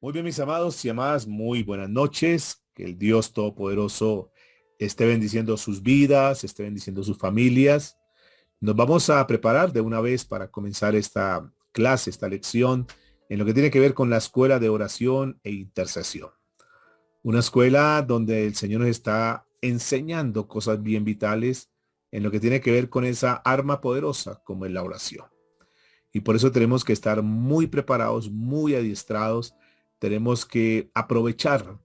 Muy bien, mis amados y amadas, muy buenas noches. Que el Dios Todopoderoso esté bendiciendo sus vidas, esté bendiciendo sus familias. Nos vamos a preparar de una vez para comenzar esta clase, esta lección, en lo que tiene que ver con la escuela de oración e intercesión. Una escuela donde el Señor nos está enseñando cosas bien vitales en lo que tiene que ver con esa arma poderosa como es la oración. Y por eso tenemos que estar muy preparados, muy adiestrados. Tenemos que aprovechar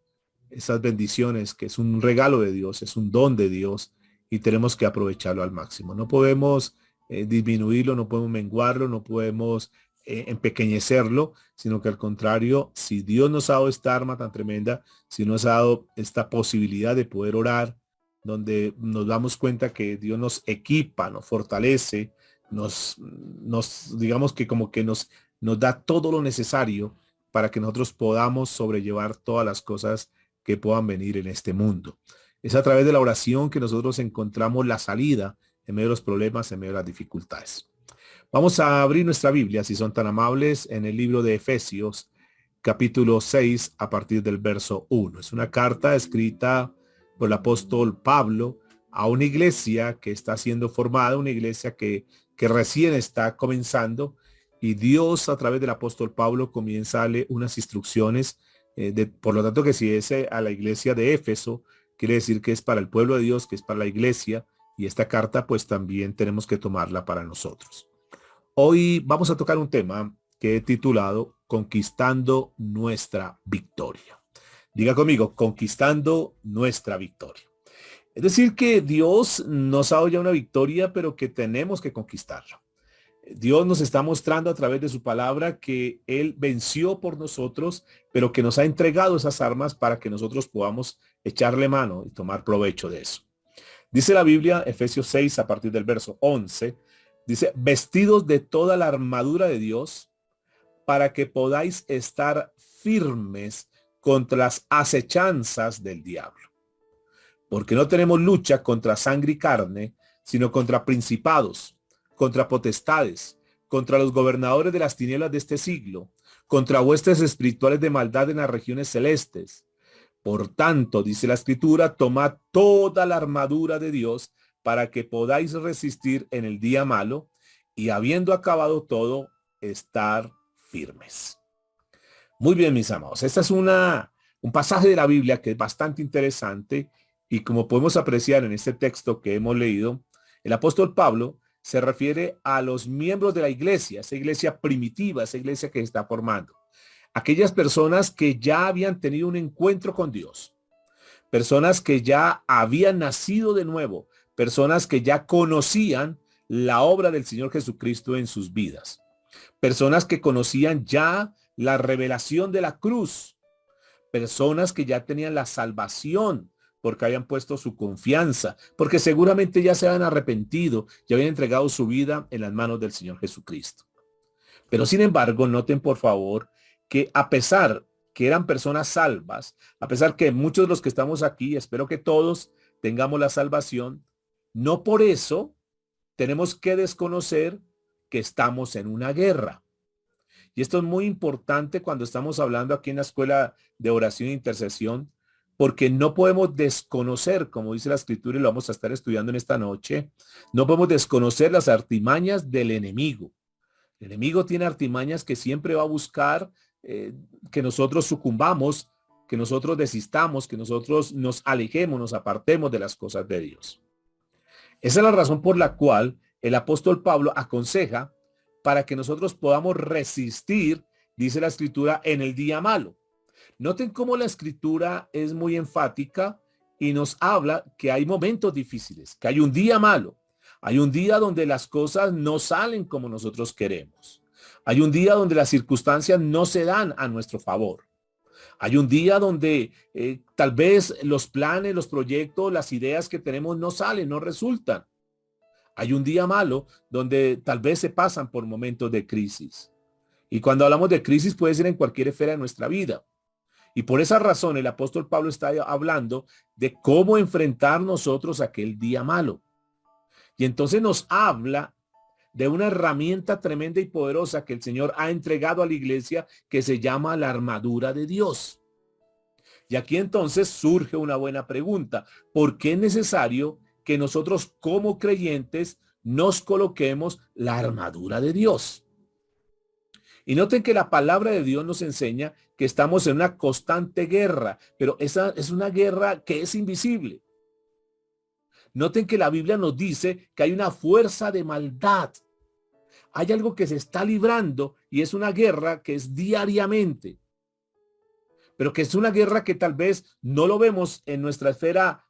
esas bendiciones, que es un regalo de Dios, es un don de Dios, y tenemos que aprovecharlo al máximo. No podemos disminuirlo, no podemos menguarlo, no podemos empequeñecerlo, sino que al contrario, si Dios nos ha dado esta arma tan tremenda, si nos ha dado esta posibilidad de poder orar, donde nos damos cuenta que Dios nos equipa, nos fortalece, digamos que como que nos da todo lo necesario para que nosotros podamos sobrellevar todas las cosas que puedan venir en este mundo. Es a través de la oración que nosotros encontramos la salida en medio de los problemas, en medio de las dificultades. Vamos a abrir nuestra Biblia, si son tan amables, en el libro de Efesios, capítulo 6, a partir del verso 1. Es una carta escrita por el apóstol Pablo a una iglesia que está siendo formada, una iglesia que recién está comenzando, y Dios a través del apóstol Pablo comienza a darle unas instrucciones. Por lo tanto, que si es a la iglesia de Éfeso, quiere decir que es para el pueblo de Dios, que es para la iglesia, y esta carta pues también tenemos que tomarla para nosotros. Hoy vamos a tocar un tema que he titulado Conquistando nuestra victoria. Diga conmigo, conquistando nuestra victoria. Es decir, que Dios nos ha dado ya una victoria, pero que tenemos que conquistarla. Dios nos está mostrando a través de su palabra que Él venció por nosotros, pero que nos ha entregado esas armas para que nosotros podamos echarle mano y tomar provecho de eso. Dice la Biblia, Efesios 6, a partir del verso 11, dice, vestidos de toda la armadura de Dios, para que podáis estar firmes contra las acechanzas del diablo. Porque no tenemos lucha contra sangre y carne, sino contra principados, contra potestades, contra los gobernadores de las tinieblas de este siglo, contra huestes espirituales de maldad en las regiones celestes. Por tanto, dice la Escritura, tomad toda la armadura de Dios para que podáis resistir en el día malo y habiendo acabado todo, estar firmes. Muy bien, mis amados. Esta es un pasaje de la Biblia que es bastante interesante y como podemos apreciar en este texto que hemos leído, el apóstol Pablo se refiere a los miembros de la iglesia, esa iglesia primitiva, esa iglesia que se está formando. Aquellas personas que ya habían tenido un encuentro con Dios, personas que ya habían nacido de nuevo, personas que ya conocían la obra del Señor Jesucristo en sus vidas, personas que conocían ya la revelación de la cruz, personas que ya tenían la salvación porque habían puesto su confianza, porque seguramente ya se habían arrepentido, ya habían entregado su vida en las manos del Señor Jesucristo. Pero sin embargo, noten por favor que a pesar que eran personas salvas, a pesar que muchos de los que estamos aquí, espero que todos tengamos la salvación, no por eso tenemos que desconocer que estamos en una guerra. Y esto es muy importante cuando estamos hablando aquí en la escuela de oración e intercesión, porque no podemos desconocer, como dice la escritura y lo vamos a estar estudiando en esta noche, no podemos desconocer las artimañas del enemigo. El enemigo tiene artimañas que siempre va a buscar que nosotros sucumbamos, que nosotros desistamos, que nosotros nos alejemos, nos apartemos de las cosas de Dios. Esa es la razón por la cual el apóstol Pablo aconseja para que nosotros podamos resistir, dice la escritura, en el día malo. Noten cómo la escritura es muy enfática y nos habla que hay momentos difíciles, que hay un día malo. Hay un día donde las cosas no salen como nosotros queremos. Hay un día donde las circunstancias no se dan a nuestro favor. Hay un día donde tal vez los planes, los proyectos, las ideas que tenemos no salen, no resultan. Hay un día malo donde tal vez se pasan por momentos de crisis. Y cuando hablamos de crisis puede ser en cualquier esfera de nuestra vida. Y por esa razón el apóstol Pablo está hablando de cómo enfrentar nosotros aquel día malo. Y entonces nos habla de una herramienta tremenda y poderosa que el Señor ha entregado a la iglesia, que se llama la armadura de Dios. Y aquí entonces surge una buena pregunta. ¿Por qué es necesario que nosotros como creyentes nos coloquemos la armadura de Dios? Y noten que la palabra de Dios nos enseña que estamos en una constante guerra, pero esa es una guerra que es invisible. Noten que la Biblia nos dice que hay una fuerza de maldad. Hay algo que se está librando y es una guerra que es diariamente, pero que es una guerra que tal vez no lo vemos en nuestra esfera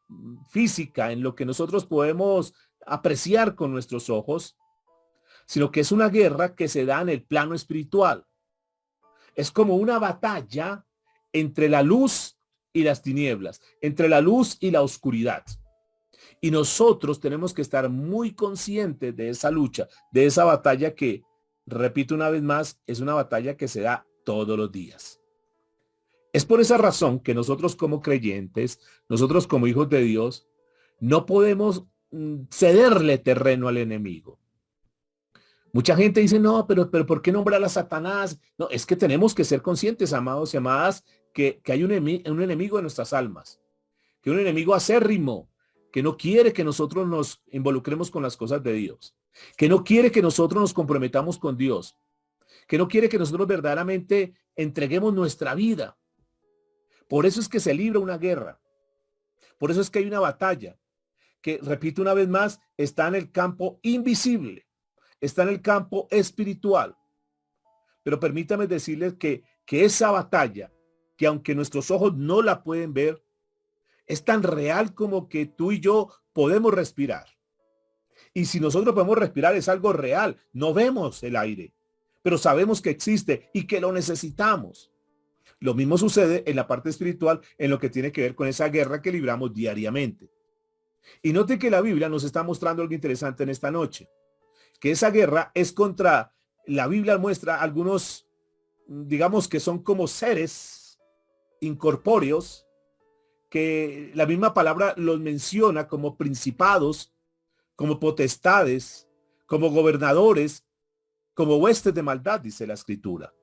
física, en lo que nosotros podemos apreciar con nuestros ojos, sino que es una guerra que se da en el plano espiritual. Es como una batalla entre la luz y las tinieblas, entre la luz y la oscuridad. Y nosotros tenemos que estar muy conscientes de esa lucha, de esa batalla que, repito una vez más, es una batalla que se da todos los días. Es por esa razón que nosotros como creyentes, nosotros como hijos de Dios, no podemos cederle terreno al enemigo. Mucha gente dice, no, pero ¿por qué nombrar a Satanás? No, es que tenemos que ser conscientes, amados y amadas, que hay un enemigo en nuestras almas, que un enemigo acérrimo, que no quiere que nosotros nos involucremos con las cosas de Dios, que no quiere que nosotros nos comprometamos con Dios, que no quiere que nosotros verdaderamente entreguemos nuestra vida. Por eso es que se libra una guerra. Por eso es que hay una batalla que, repito una vez más, está en el campo invisible, está en el campo espiritual. Pero permítame decirles que esa batalla, que aunque nuestros ojos no la pueden ver, es tan real como que tú y yo podemos respirar. Y si nosotros podemos respirar es algo real. No vemos el aire, pero sabemos que existe y que lo necesitamos. Lo mismo sucede en la parte espiritual, en lo que tiene que ver con esa guerra que libramos diariamente. Y note que la Biblia nos está mostrando algo interesante en esta noche, que esa guerra es contra, la Biblia muestra algunos, digamos que son como seres incorpóreos, que la misma palabra los menciona como principados, como potestades, como gobernadores, como huestes de maldad, dice la Escritura.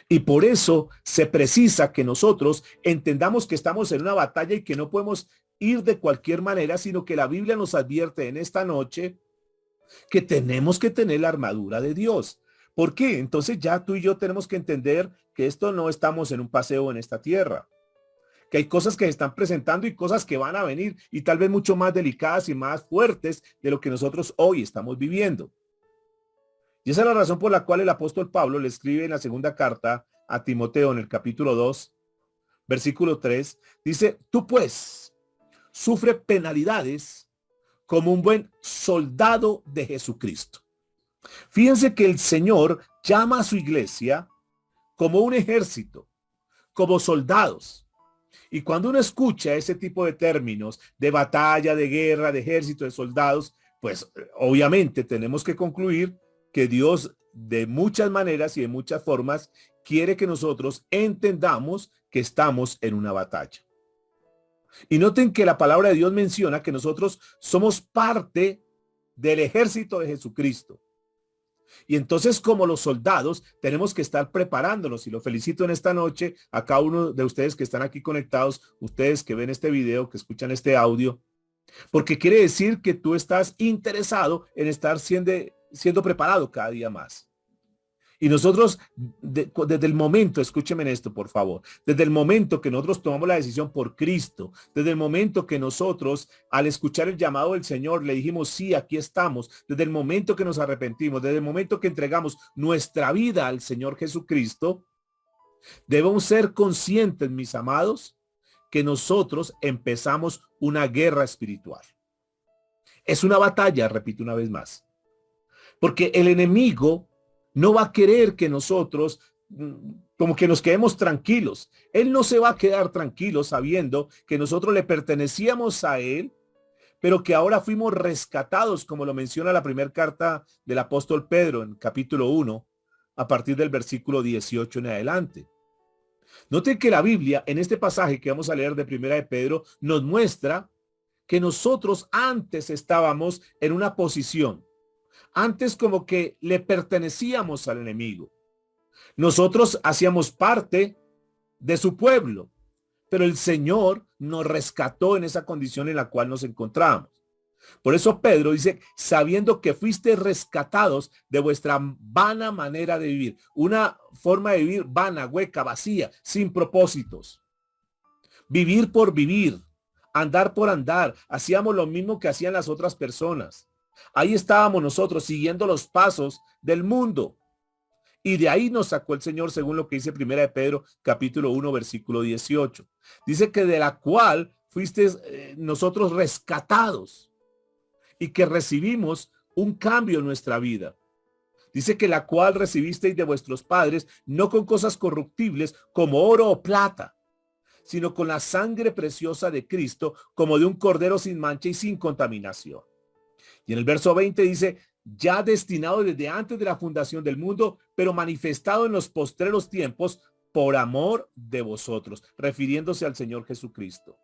Y por eso se precisa que nosotros entendamos que estamos en una batalla y que no podemos ir de cualquier manera, sino que la Biblia nos advierte en esta noche que tenemos que tener la armadura de Dios. ¿Por qué? Entonces ya tú y yo tenemos que entender que esto no estamos en un paseo en esta tierra, que hay cosas que se están presentando y cosas que van a venir y tal vez mucho más delicadas y más fuertes de lo que nosotros hoy estamos viviendo. Y esa es la razón por la cual el apóstol Pablo le escribe en la segunda carta a Timoteo en el capítulo 2, versículo 3, dice, tú pues sufre penalidades como un buen soldado de Jesucristo. Fíjense que el Señor llama a su iglesia como un ejército, como soldados. Y cuando uno escucha ese tipo de términos de batalla, de guerra, de ejército, de soldados, pues obviamente tenemos que concluir que Dios de muchas maneras y de muchas formas quiere que nosotros entendamos que estamos en una batalla. Y noten que la palabra de Dios menciona que nosotros somos parte del ejército de Jesucristo. Y entonces, como los soldados, tenemos que estar preparándonos. Y lo felicito en esta noche a cada uno de ustedes que están aquí conectados, ustedes que ven este video, que escuchan este audio, porque quiere decir que tú estás interesado en estar siendo preparado cada día más. Y nosotros, desde el momento, escúcheme en esto, por favor, desde el momento que nosotros tomamos la decisión por Cristo, desde el momento que nosotros, al escuchar el llamado del Señor, le dijimos, sí, aquí estamos, desde el momento que nos arrepentimos, desde el momento que entregamos nuestra vida al Señor Jesucristo, debemos ser conscientes, mis amados, que nosotros empezamos una guerra espiritual. Es una batalla, repito una vez más, porque el enemigo no va a querer que nosotros como que nos quedemos tranquilos. Él no se va a quedar tranquilo sabiendo que nosotros le pertenecíamos a él, pero que ahora fuimos rescatados, como lo menciona la primera carta del apóstol Pedro en capítulo 1, a partir del versículo 18 en adelante. Noten que la Biblia, en este pasaje que vamos a leer de primera de Pedro, nos muestra que nosotros antes estábamos en una posición. Antes como que le pertenecíamos al enemigo. Nosotros hacíamos parte de su pueblo, pero el Señor nos rescató en esa condición en la cual nos encontrábamos. Por eso Pedro dice, sabiendo que fuiste rescatados de vuestra vana manera de vivir, una forma de vivir vana, hueca, vacía, sin propósitos. Vivir por vivir, andar por andar, hacíamos lo mismo que hacían las otras personas. Ahí estábamos nosotros siguiendo los pasos del mundo. Y de ahí nos sacó el Señor, según lo que dice Primera de Pedro, capítulo 1, versículo 18. Dice que de la cual fuiste nosotros rescatados y que recibimos un cambio en nuestra vida. Dice que la cual recibisteis de vuestros padres, no con cosas corruptibles como oro o plata, sino con la sangre preciosa de Cristo, como de un cordero sin mancha y sin contaminación. Y en el verso 20 dice, ya destinado desde antes de la fundación del mundo, pero manifestado en los postreros tiempos por amor de vosotros, refiriéndose al Señor Jesucristo,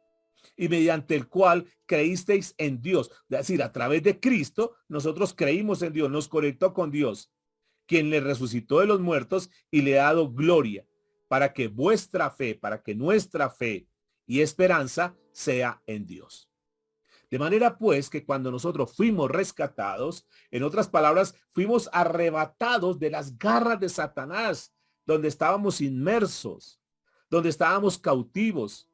y mediante el cual creísteis en Dios. Es decir, a través de Cristo, nosotros creímos en Dios, nos conectó con Dios, quien le resucitó de los muertos y le ha dado gloria, para que vuestra fe, para que nuestra fe y esperanza sea en Dios. De manera pues que cuando nosotros fuimos rescatados, en otras palabras, fuimos arrebatados de las garras de Satanás, donde estábamos inmersos, donde estábamos cautivos.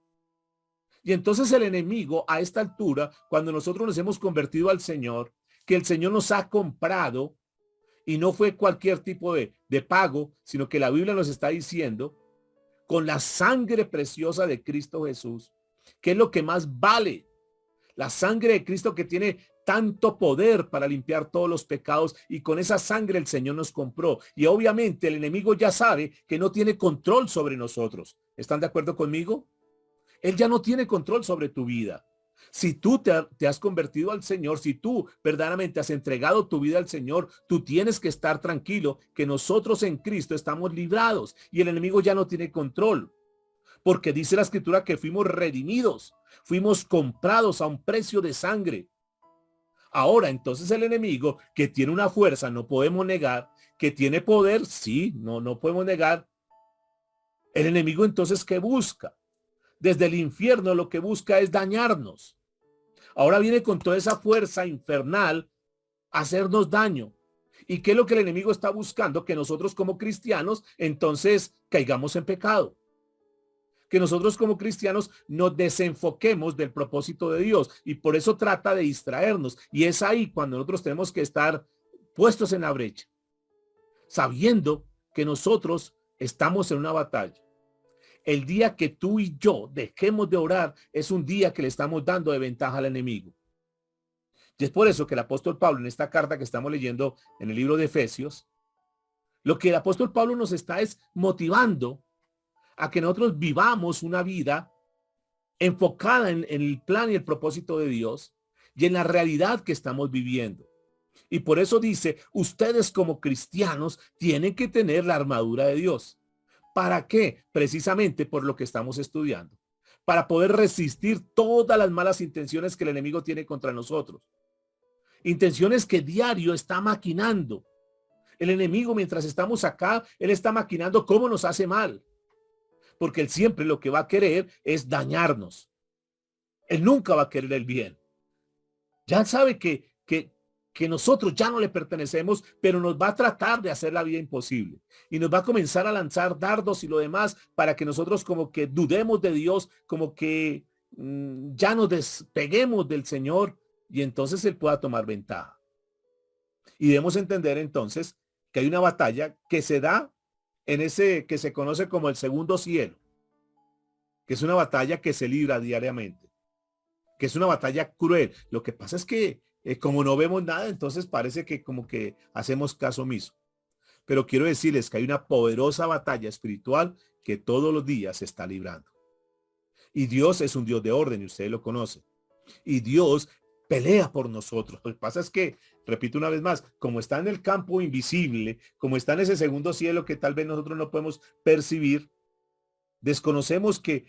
Y entonces el enemigo a esta altura, cuando nosotros nos hemos convertido al Señor, que el Señor nos ha comprado, y no fue cualquier tipo de pago, sino que la Biblia nos está diciendo, con la sangre preciosa de Cristo Jesús, que es lo que más vale. La sangre de Cristo que tiene tanto poder para limpiar todos los pecados, y con esa sangre el Señor nos compró. Y obviamente el enemigo ya sabe que no tiene control sobre nosotros. ¿Están de acuerdo conmigo? Él ya no tiene control sobre tu vida. Si tú te has convertido al Señor, si tú verdaderamente has entregado tu vida al Señor, tú tienes que estar tranquilo que nosotros en Cristo estamos librados y el enemigo ya no tiene control. Porque dice la Escritura que fuimos redimidos, fuimos comprados a un precio de sangre. Ahora, entonces el enemigo, que tiene una fuerza, no podemos negar, que tiene poder, sí, no podemos negar. El enemigo entonces, ¿qué busca? Desde el infierno lo que busca es dañarnos. Ahora viene con toda esa fuerza infernal a hacernos daño. ¿Y qué es lo que el enemigo está buscando? Que nosotros como cristianos entonces caigamos en pecado. Que nosotros como cristianos nos desenfoquemos del propósito de Dios, y por eso trata de distraernos. Y es ahí cuando nosotros tenemos que estar puestos en la brecha, sabiendo que nosotros estamos en una batalla. El día que tú y yo dejemos de orar es un día que le estamos dando de ventaja al enemigo. Y es por eso que el apóstol Pablo, en esta carta que estamos leyendo en el libro de Efesios, lo que el apóstol Pablo nos está es motivando a que nosotros vivamos una vida enfocada en el plan y el propósito de Dios y en la realidad que estamos viviendo. Y por eso dice, ustedes como cristianos tienen que tener la armadura de Dios. ¿Para qué? Precisamente por lo que estamos estudiando. Para poder resistir todas las malas intenciones que el enemigo tiene contra nosotros. Intenciones que diario está maquinando. El enemigo, mientras estamos acá, él está maquinando cómo nos hace mal. Porque él siempre lo que va a querer es dañarnos. Él nunca va a querer el bien. Ya sabe que nosotros ya no le pertenecemos, pero nos va a tratar de hacer la vida imposible. Y nos va a comenzar a lanzar dardos y lo demás para que nosotros como que dudemos de Dios, como que ya nos despeguemos del Señor y entonces él pueda tomar ventaja. Y debemos entender entonces que hay una batalla que se da en ese que se conoce como el segundo cielo, que es una batalla que se libra diariamente, que es una batalla cruel. Lo que pasa es que como no vemos nada, entonces parece que como que hacemos caso omiso. Pero quiero decirles que hay una poderosa batalla espiritual que todos los días se está librando. Y Dios es un Dios de orden y ustedes lo conocen. Y Dios pelea por nosotros. Lo que pasa es que, repito una vez más, como está en el campo invisible, como está en ese segundo cielo que tal vez nosotros no podemos percibir, Desconocemos que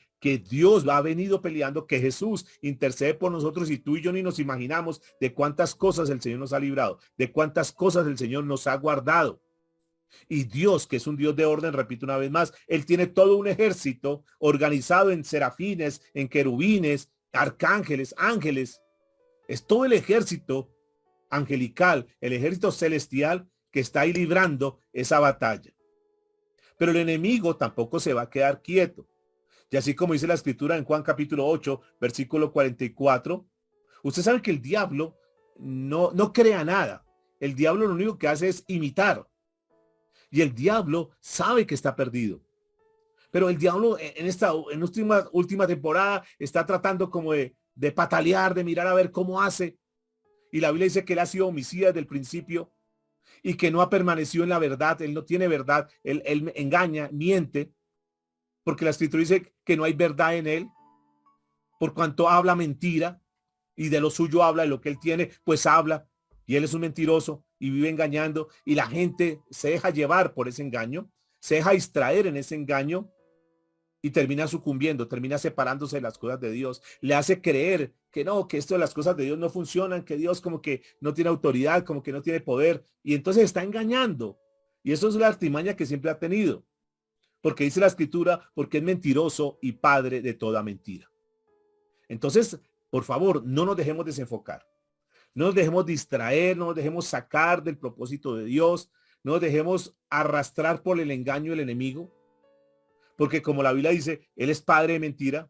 Dios ha venido peleando, que Jesús intercede por nosotros y tú y yo ni nos imaginamos de cuántas cosas el Señor nos ha librado, de cuántas cosas el Señor nos ha guardado. Y Dios, que es un Dios de orden, repito una vez más, Él tiene todo un ejército organizado en serafines, en querubines, arcángeles, ángeles. Es todo el ejército angelical, el ejército celestial que está ahí librando esa batalla. Pero el enemigo tampoco se va a quedar quieto. Y así como dice la escritura en Juan capítulo 8, versículo 44, usted sabe que el diablo no crea nada. El diablo lo único que hace es imitar. Y el diablo sabe que está perdido. Pero el diablo en esta última temporada está tratando como de patalear, de mirar a ver cómo hace. Y la Biblia dice que él ha sido homicida desde el principio y que no ha permanecido en la verdad. Él no tiene verdad. Él engaña, miente, porque la escritura dice que no hay verdad en él, por cuanto habla mentira y de lo suyo habla, de lo que él tiene, pues habla. Y él es un mentiroso y vive engañando y la gente se deja llevar por ese engaño, se deja distraer en ese engaño y termina sucumbiendo, termina separándose de las cosas de Dios. Le hace creer que no, que esto de las cosas de Dios no funcionan, que Dios como que no tiene autoridad, como que no tiene poder. Y entonces está engañando. Y eso es la artimaña que siempre ha tenido. Porque dice la escritura, porque es mentiroso y padre de toda mentira. Entonces, por favor, no nos dejemos desenfocar. No nos dejemos distraer, no nos dejemos sacar del propósito de Dios. No nos dejemos arrastrar por el engaño del enemigo. Porque como la Biblia dice, él es padre de mentira.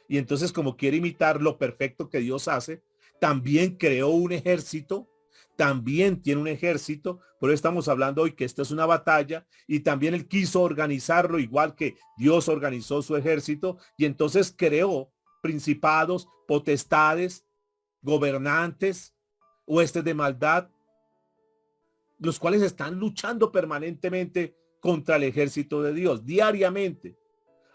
Y entonces como quiere imitar lo perfecto que Dios hace, también creó un ejército, también tiene un ejército. Por eso estamos hablando hoy que esta es una batalla y también él quiso organizarlo igual que Dios organizó su ejército. Y entonces creó principados, potestades, gobernantes, huestes de maldad, los cuales están luchando permanentemente contra el ejército de Dios, diariamente.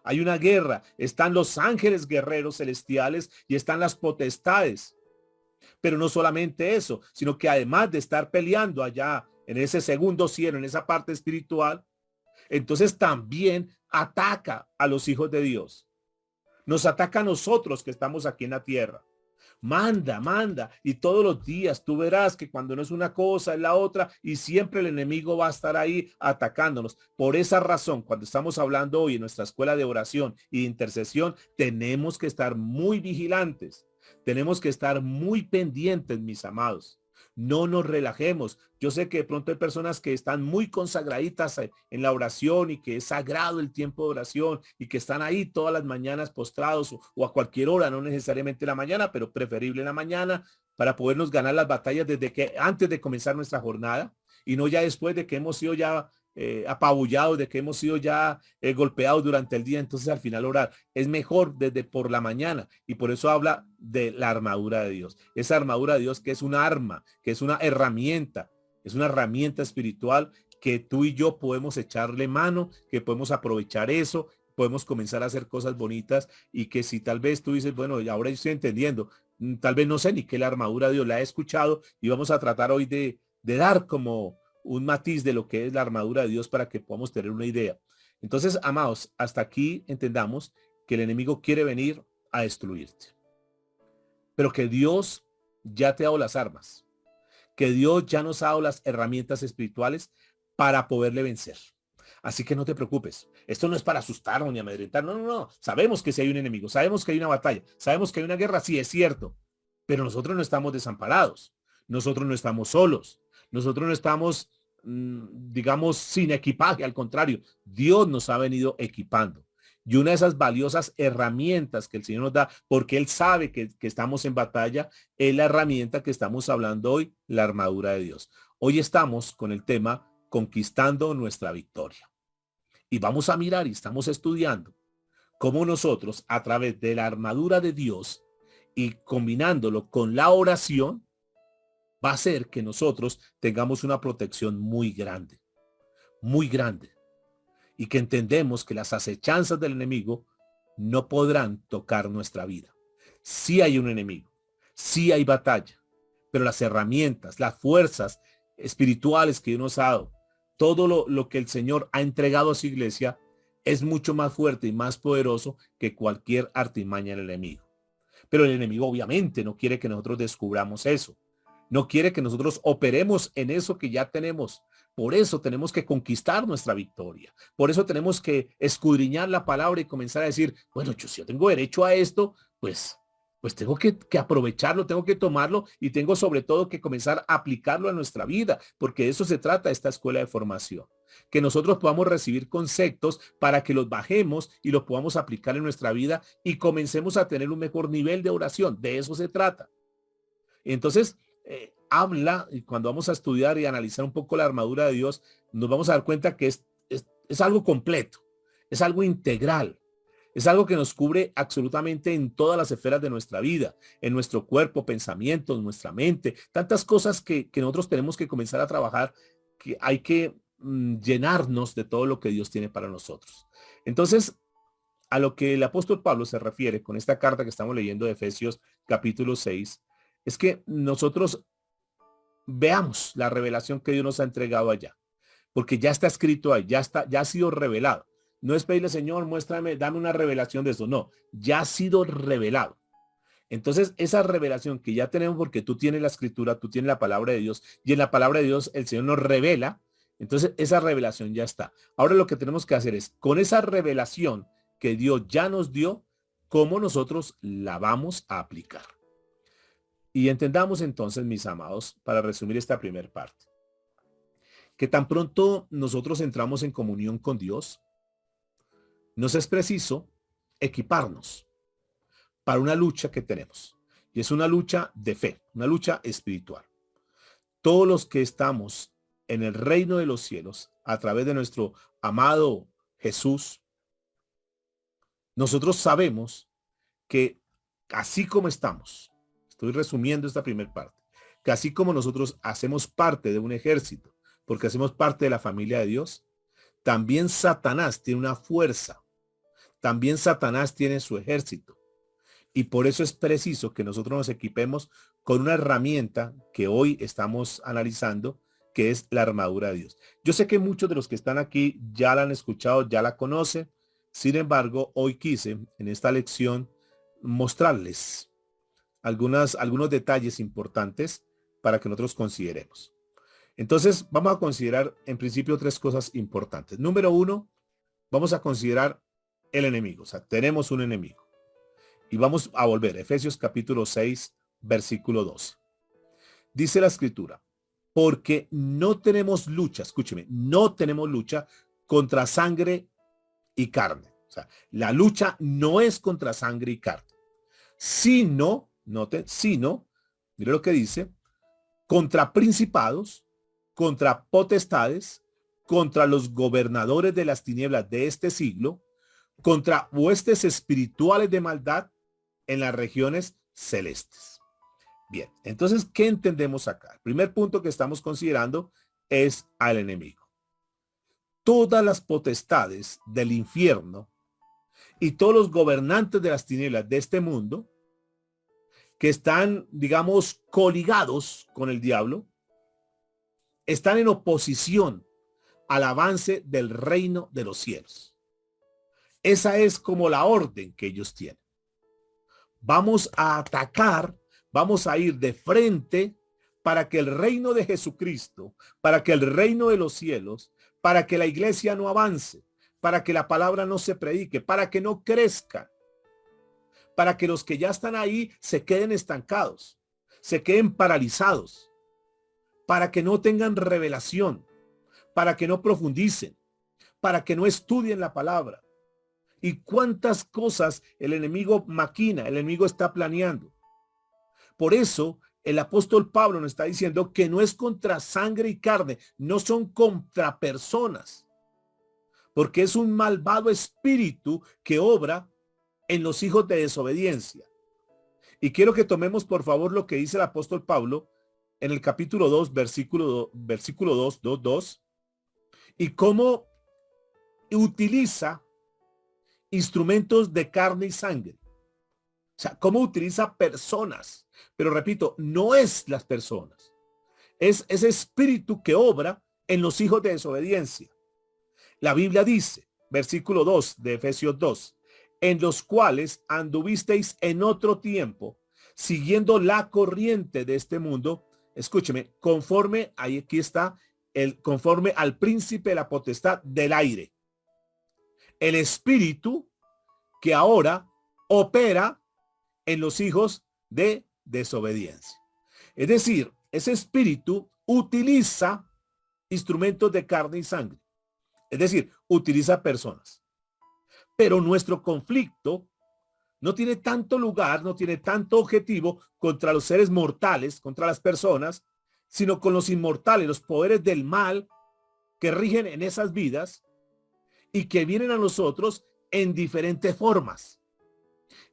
Hay una guerra, están los ángeles guerreros celestiales y están las potestades. Pero no solamente eso, sino que además de estar peleando allá en ese segundo cielo, en esa parte espiritual, entonces también ataca a los hijos de Dios. Nos ataca a nosotros que estamos aquí en la tierra. Manda, y todos los días tú verás que cuando no es una cosa es la otra y siempre el enemigo va a estar ahí atacándonos. Por esa razón, cuando estamos hablando hoy en nuestra escuela de oración y de intercesión, tenemos que estar muy vigilantes, tenemos que estar muy pendientes, mis amados. No nos relajemos. Yo sé que de pronto hay personas que están muy consagraditas en la oración y que es sagrado el tiempo de oración y que están ahí todas las mañanas postrados o a cualquier hora, no necesariamente la mañana, pero preferible en la mañana para podernos ganar las batallas desde que antes de comenzar nuestra jornada y no ya después de que hemos sido ya apabullados, de que hemos sido ya golpeados durante el día. Entonces al final orar es mejor desde por la mañana y por eso habla de la armadura de Dios. Esa armadura de Dios que es una arma, que es una herramienta espiritual que tú y yo podemos echarle mano, que podemos aprovechar eso, podemos comenzar a hacer cosas bonitas y que si tal vez tú dices, bueno, ahora estoy entendiendo, tal vez no sé ni qué es la armadura de Dios, la he escuchado y vamos a tratar hoy de dar como un matiz de lo que es la armadura de Dios para que podamos tener una idea. Entonces, amados, hasta aquí entendamos que el enemigo quiere venir a destruirte, pero que Dios ya te ha dado las armas, que Dios ya nos ha dado las herramientas espirituales para poderle vencer. Así que no te preocupes. Esto no es para asustarnos ni amedrentar. No. Sabemos que si hay un enemigo, sabemos que hay una batalla, sabemos que hay una guerra, sí es cierto, pero nosotros no estamos desamparados. Nosotros no estamos solos. Nosotros no estamos, digamos, sin equipaje. Al contrario, Dios nos ha venido equipando. Y una de esas valiosas herramientas que el Señor nos da, porque Él sabe que estamos en batalla, es la herramienta que estamos hablando hoy, la armadura de Dios. Hoy estamos con el tema conquistando nuestra victoria. Y vamos a mirar y estamos estudiando cómo nosotros, a través de la armadura de Dios y combinándolo con la oración, va a hacer que nosotros tengamos una protección muy grande, y que entendemos que las acechanzas del enemigo no podrán tocar nuestra vida. Sí hay un enemigo, sí hay batalla, pero las herramientas, las fuerzas espirituales que Dios nos ha dado, todo lo que el Señor ha entregado a su iglesia, es mucho más fuerte y más poderoso que cualquier artimaña del enemigo. Pero el enemigo obviamente no quiere que nosotros descubramos eso. No quiere que nosotros operemos en eso que ya tenemos. Por eso tenemos que conquistar nuestra victoria. Por eso tenemos que escudriñar la palabra y comenzar a decir, bueno, si yo tengo derecho a esto, pues tengo que aprovecharlo, tengo que tomarlo y tengo sobre todo que comenzar a aplicarlo a nuestra vida, porque de eso se trata esta escuela de formación. Que nosotros podamos recibir conceptos para que los bajemos y los podamos aplicar en nuestra vida y comencemos a tener un mejor nivel de oración. De eso se trata. Entonces, habla, y cuando vamos a estudiar y analizar un poco la armadura de Dios, nos vamos a dar cuenta que es algo completo, es algo integral, es algo que nos cubre absolutamente en todas las esferas de nuestra vida, en nuestro cuerpo, pensamientos, nuestra mente, tantas cosas que nosotros tenemos que comenzar a trabajar, que hay que llenarnos de todo lo que Dios tiene para nosotros. Entonces, a lo que el apóstol Pablo se refiere con esta carta que estamos leyendo de Efesios capítulo 6, es que nosotros veamos la revelación que Dios nos ha entregado allá, porque ya está escrito ahí, ya ha sido revelado. No es pedirle, Señor, muéstrame, dame una revelación de eso. No, ya ha sido revelado. Entonces, esa revelación que ya tenemos, porque tú tienes la escritura, tú tienes la palabra de Dios, y en la palabra de Dios el Señor nos revela, entonces esa revelación ya está. Ahora lo que tenemos que hacer es, con esa revelación que Dios ya nos dio, cómo nosotros la vamos a aplicar. Y entendamos entonces, mis amados, para resumir esta primera parte, que tan pronto nosotros entramos en comunión con Dios, nos es preciso equiparnos para una lucha que tenemos. Y es una lucha de fe, una lucha espiritual. Todos los que estamos en el reino de los cielos, a través de nuestro amado Jesús, nosotros sabemos que así como estamos, estoy resumiendo esta primera parte, que así como nosotros hacemos parte de un ejército, porque hacemos parte de la familia de Dios, también Satanás tiene una fuerza, también Satanás tiene su ejército. Y por eso es preciso que nosotros nos equipemos con una herramienta que hoy estamos analizando, que es la armadura de Dios. Yo sé que muchos de los que están aquí ya la han escuchado, ya la conocen. Sin embargo, hoy quise en esta lección mostrarles algunos detalles importantes para que nosotros consideremos. Entonces, vamos a considerar en principio tres cosas importantes. Número uno, vamos a considerar el enemigo. O sea, tenemos un enemigo. Y vamos a volver, Efesios capítulo 6, versículo 12. Dice la escritura, porque no tenemos lucha, escúcheme, no tenemos lucha contra sangre y carne. O sea, la lucha no es contra sangre y carne, sino, mire lo que dice, contra principados, contra potestades, contra los gobernadores de las tinieblas de este siglo, contra huestes espirituales de maldad en las regiones celestes. Bien, entonces, ¿qué entendemos acá? El primer punto que estamos considerando es al enemigo. Todas las potestades del infierno y todos los gobernantes de las tinieblas de este mundo que están, digamos, coligados con el diablo, están en oposición al avance del reino de los cielos. Esa es como la orden que ellos tienen. Vamos a atacar, vamos a ir de frente para que el reino de Jesucristo, para que el reino de los cielos, para que la iglesia no avance, para que la palabra no se predique, para que no crezca, para que los que ya están ahí se queden estancados, se queden paralizados, para que no tengan revelación, para que no profundicen, para que no estudien la palabra. Y cuántas cosas el enemigo maquina, el enemigo está planeando. Por eso el apóstol Pablo nos está diciendo que no es contra sangre y carne, no son contra personas, porque es un malvado espíritu que obra en los hijos de desobediencia. Y quiero que tomemos por favor lo que dice el apóstol Pablo en el capítulo 2, versículo 2, y cómo utiliza instrumentos de carne y sangre. O sea, cómo utiliza personas. Pero repito, no es las personas. Es ese espíritu que obra en los hijos de desobediencia. La Biblia dice, versículo 2 de Efesios 2, en los cuales anduvisteis en otro tiempo, siguiendo la corriente de este mundo. Escúcheme, conforme, ahí aquí está, conforme al príncipe de la potestad del aire, el espíritu que ahora opera en los hijos de desobediencia. Es decir, ese espíritu utiliza instrumentos de carne y sangre. Es decir, utiliza personas. Pero nuestro conflicto no tiene tanto lugar, no tiene tanto objetivo contra los seres mortales, contra las personas, sino con los inmortales, los poderes del mal que rigen en esas vidas y que vienen a nosotros en diferentes formas.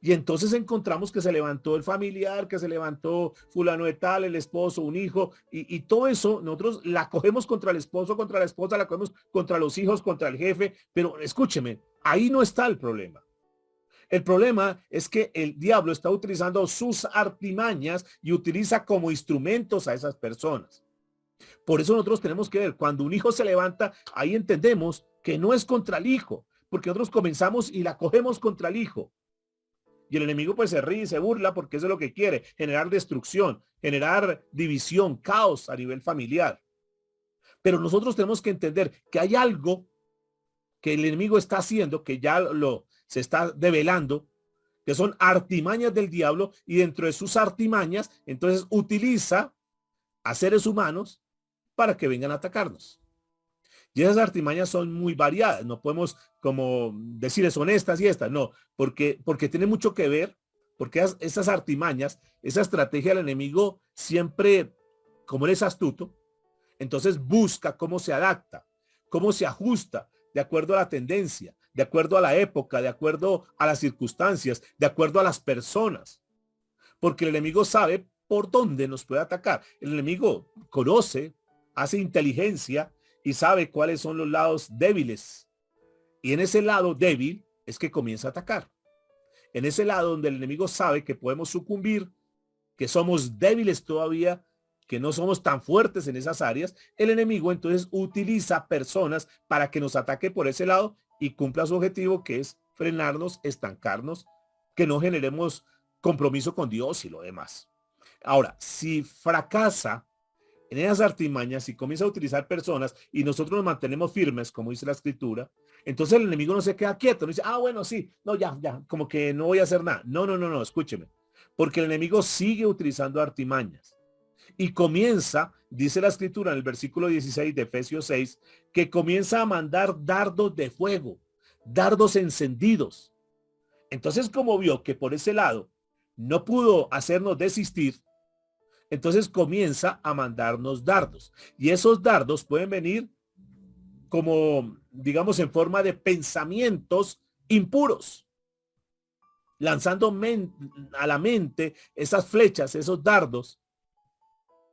Y entonces encontramos que se levantó el familiar, que se levantó fulano de tal, el esposo, un hijo, y todo eso nosotros la cogemos contra el esposo, contra la esposa, la cogemos contra los hijos, contra el jefe, pero escúcheme, ahí no está el problema. El problema es que el diablo está utilizando sus artimañas y utiliza como instrumentos a esas personas. Por eso nosotros tenemos que ver, cuando un hijo se levanta, ahí entendemos que no es contra el hijo, porque nosotros comenzamos y la cogemos contra el hijo. Y el enemigo pues se ríe y se burla porque eso es lo que quiere, generar destrucción, generar división, caos a nivel familiar. Pero nosotros tenemos que entender que hay algo que el enemigo está haciendo, que ya se está develando, que son artimañas del diablo, y dentro de sus artimañas, entonces utiliza a seres humanos para que vengan a atacarnos. Y esas artimañas son muy variadas, no podemos como decirles son estas y estas, no, porque tiene mucho que ver, porque esas artimañas, esa estrategia del enemigo siempre, como él es astuto, entonces busca cómo se adapta, cómo se ajusta de acuerdo a la tendencia, de acuerdo a la época, de acuerdo a las circunstancias, de acuerdo a las personas, porque el enemigo sabe por dónde nos puede atacar. El enemigo conoce, hace inteligencia y sabe cuáles son los lados débiles. Y en ese lado débil es que comienza a atacar. En ese lado donde el enemigo sabe que podemos sucumbir, que somos débiles todavía, que no somos tan fuertes en esas áreas, el enemigo entonces utiliza personas para que nos ataque por ese lado y cumpla su objetivo, que es frenarnos, estancarnos, que no generemos compromiso con Dios y lo demás. Ahora, si fracasa en esas artimañas, si comienza a utilizar personas y nosotros nos mantenemos firmes, como dice la escritura, entonces el enemigo no se queda quieto, no dice, bueno, sí, no, ya, como que no voy a hacer nada. No, escúcheme, porque el enemigo sigue utilizando artimañas y comienza, dice la escritura en el versículo 16 de Efesios 6, que comienza a mandar dardos de fuego, dardos encendidos. Entonces, como vio que por ese lado no pudo hacernos desistir, entonces comienza a mandarnos dardos. Y esos dardos pueden venir como, digamos, en forma de pensamientos impuros, lanzando a la mente esas flechas, esos dardos,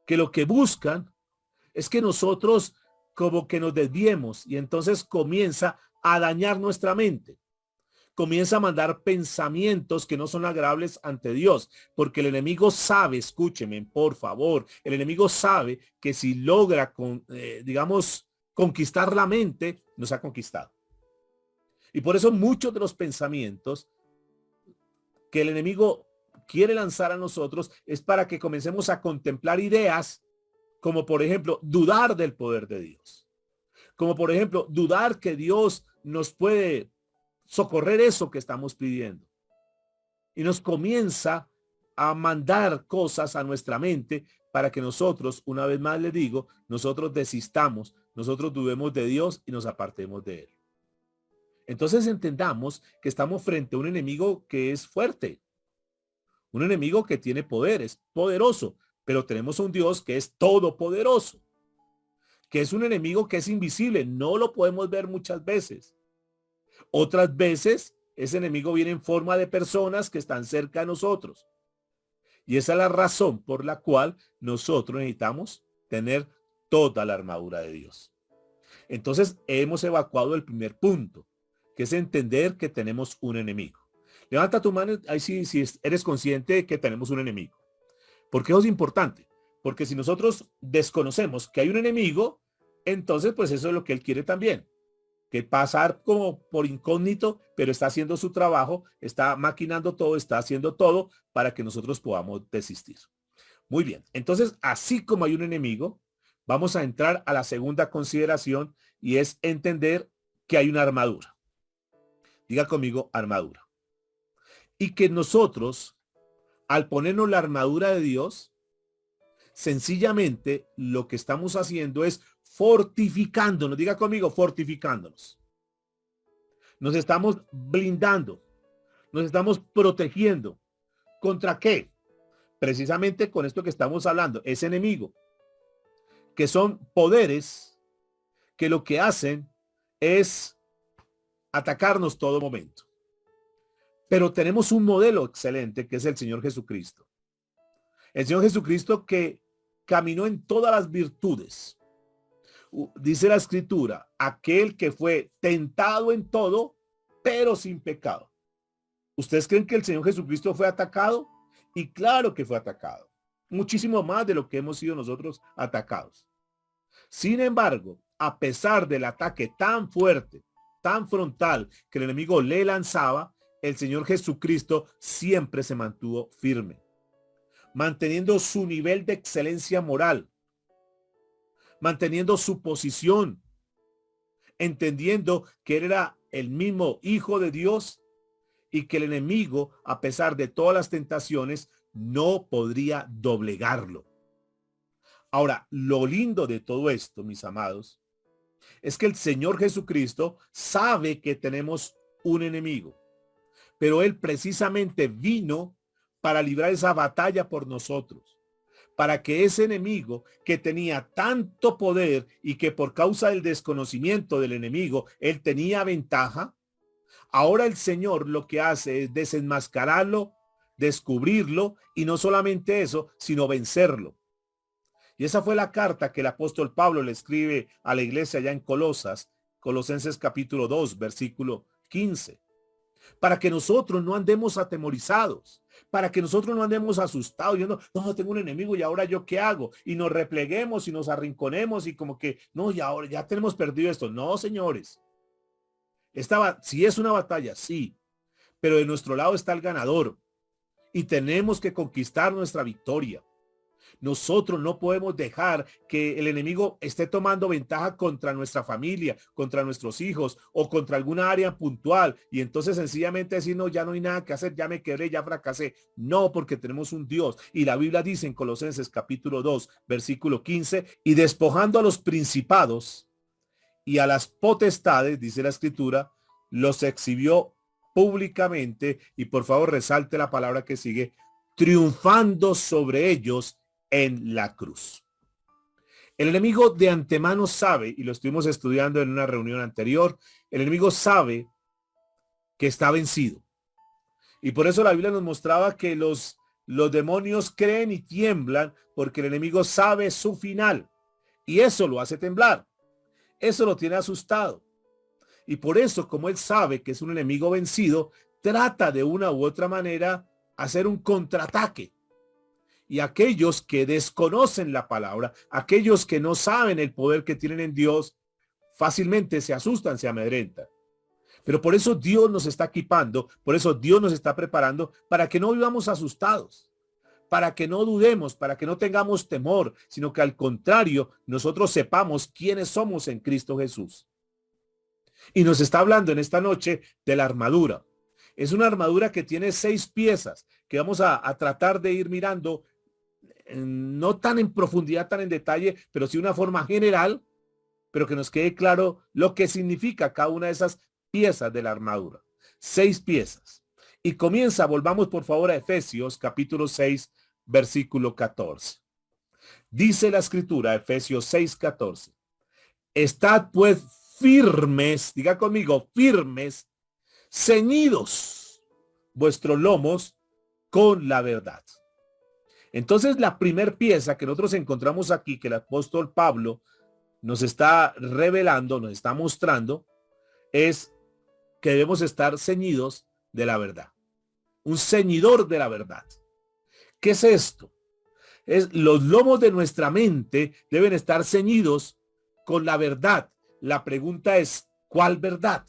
que lo que buscan es que nosotros como que nos desviemos, y entonces comienza a dañar nuestra mente. Comienza a mandar pensamientos que no son agradables ante Dios, porque el enemigo sabe, escúcheme, por favor, el enemigo sabe que si logra, digamos, conquistar la mente, nos ha conquistado. Y por eso muchos de los pensamientos que el enemigo quiere lanzar a nosotros es para que comencemos a contemplar ideas como, por ejemplo, dudar del poder de Dios. Como, por ejemplo, dudar que Dios nos puede socorrer eso que estamos pidiendo. Y nos comienza a mandar cosas a nuestra mente para que nosotros, una vez más le digo, nosotros desistamos, nosotros dudemos de Dios y nos apartemos de Él. Entonces entendamos que estamos frente a un enemigo que es fuerte, un enemigo que tiene poder, es poderoso, pero tenemos un Dios que es todopoderoso, que es un enemigo que es invisible, no lo podemos ver muchas veces. Otras veces ese enemigo viene en forma de personas que están cerca de nosotros. Y esa es la razón por la cual nosotros necesitamos tener toda la armadura de Dios. Entonces hemos evacuado el primer punto, que es entender que tenemos un enemigo. Levanta tu mano ahí si eres consciente de que tenemos un enemigo. ¿Por qué eso es importante? Porque si nosotros desconocemos que hay un enemigo, entonces pues eso es lo que él quiere también. que pasar como por incógnito, pero está haciendo su trabajo, está maquinando todo, está haciendo todo para que nosotros podamos desistir. Muy bien, entonces así como hay un enemigo, vamos a entrar a la segunda consideración y es entender que hay una armadura. Diga conmigo armadura. Y que nosotros, al ponernos la armadura de Dios, sencillamente lo que estamos haciendo es fortificándonos. Diga conmigo, fortificándonos. Nos estamos blindando, nos estamos protegiendo. ¿Contra qué? Precisamente con esto que estamos hablando, ese enemigo, que son poderes que lo que hacen es atacarnos todo momento. Pero tenemos un modelo excelente que es el Señor Jesucristo. El Señor Jesucristo que caminó en todas las virtudes. Dice la Escritura, aquel que fue tentado en todo, pero sin pecado. ¿Ustedes creen que el Señor Jesucristo fue atacado? Y claro que fue atacado. Muchísimo más de lo que hemos sido nosotros atacados. Sin embargo, a pesar del ataque tan fuerte, tan frontal que el enemigo le lanzaba, el Señor Jesucristo siempre se mantuvo firme, manteniendo su nivel de excelencia moral, manteniendo su posición, entendiendo que él era el mismo Hijo de Dios y que el enemigo, a pesar de todas las tentaciones, no podría doblegarlo. Ahora, lo lindo de todo esto, mis amados, es que el Señor Jesucristo sabe que tenemos un enemigo, pero él precisamente vino para librar esa batalla por nosotros, para que ese enemigo que tenía tanto poder y que por causa del desconocimiento del enemigo, él tenía ventaja, ahora el Señor lo que hace es desenmascararlo, descubrirlo y no solamente eso, sino vencerlo. Y esa fue la carta que el apóstol Pablo le escribe a la iglesia allá en Colosenses capítulo 2, versículo 15. Para que nosotros no andemos atemorizados, para que nosotros no andemos asustados, yo no tengo un enemigo y ahora yo qué hago, y nos repleguemos y nos arrinconemos y como que no, y ahora ya tenemos perdido esto. No, señores, si es una batalla, sí, pero de nuestro lado está el ganador y tenemos que conquistar nuestra victoria. Nosotros no podemos dejar que el enemigo esté tomando ventaja contra nuestra familia, contra nuestros hijos o contra alguna área puntual y entonces sencillamente decir, no, ya no hay nada que hacer, ya me quebré, ya fracasé. No, porque tenemos un Dios. Y la Biblia dice en Colosenses capítulo 2, versículo 15, y despojando a los principados y a las potestades, dice la Escritura, los exhibió públicamente, y por favor resalte la palabra que sigue, triunfando sobre ellos en la cruz. El enemigo de antemano sabe, y lo estuvimos estudiando en una reunión anterior, el enemigo sabe que está vencido. Y por eso la Biblia nos mostraba que los demonios creen y tiemblan porque el enemigo sabe su final. Y eso lo hace temblar. Eso lo tiene asustado. Y por eso, como él sabe que es un enemigo vencido, trata de una u otra manera hacer un contraataque. Y aquellos que desconocen la palabra, aquellos que no saben el poder que tienen en Dios, fácilmente se asustan, se amedrentan. Pero por eso Dios nos está equipando, por eso Dios nos está preparando para que no vivamos asustados, para que no dudemos, para que no tengamos temor, sino que al contrario, nosotros sepamos quiénes somos en Cristo Jesús. Y nos está hablando en esta noche de la armadura. Es una armadura que tiene 6 piezas que vamos a tratar de ir mirando, no tan en profundidad, tan en detalle, pero sí una forma general, pero que nos quede claro lo que significa cada una de esas piezas de la armadura. 6 piezas. Y comienza, volvamos por favor a Efesios capítulo 6, versículo 14. Dice la Escritura, Efesios 6, 14. Estad pues firmes, diga conmigo, firmes, ceñidos vuestros lomos con la verdad. Entonces la primer pieza que nosotros encontramos aquí, que el apóstol Pablo nos está revelando, nos está mostrando, es que debemos estar ceñidos de la verdad. Un ceñidor de la verdad. ¿Qué es esto? Los lomos de nuestra mente deben estar ceñidos con la verdad. La pregunta es, ¿Cuál verdad?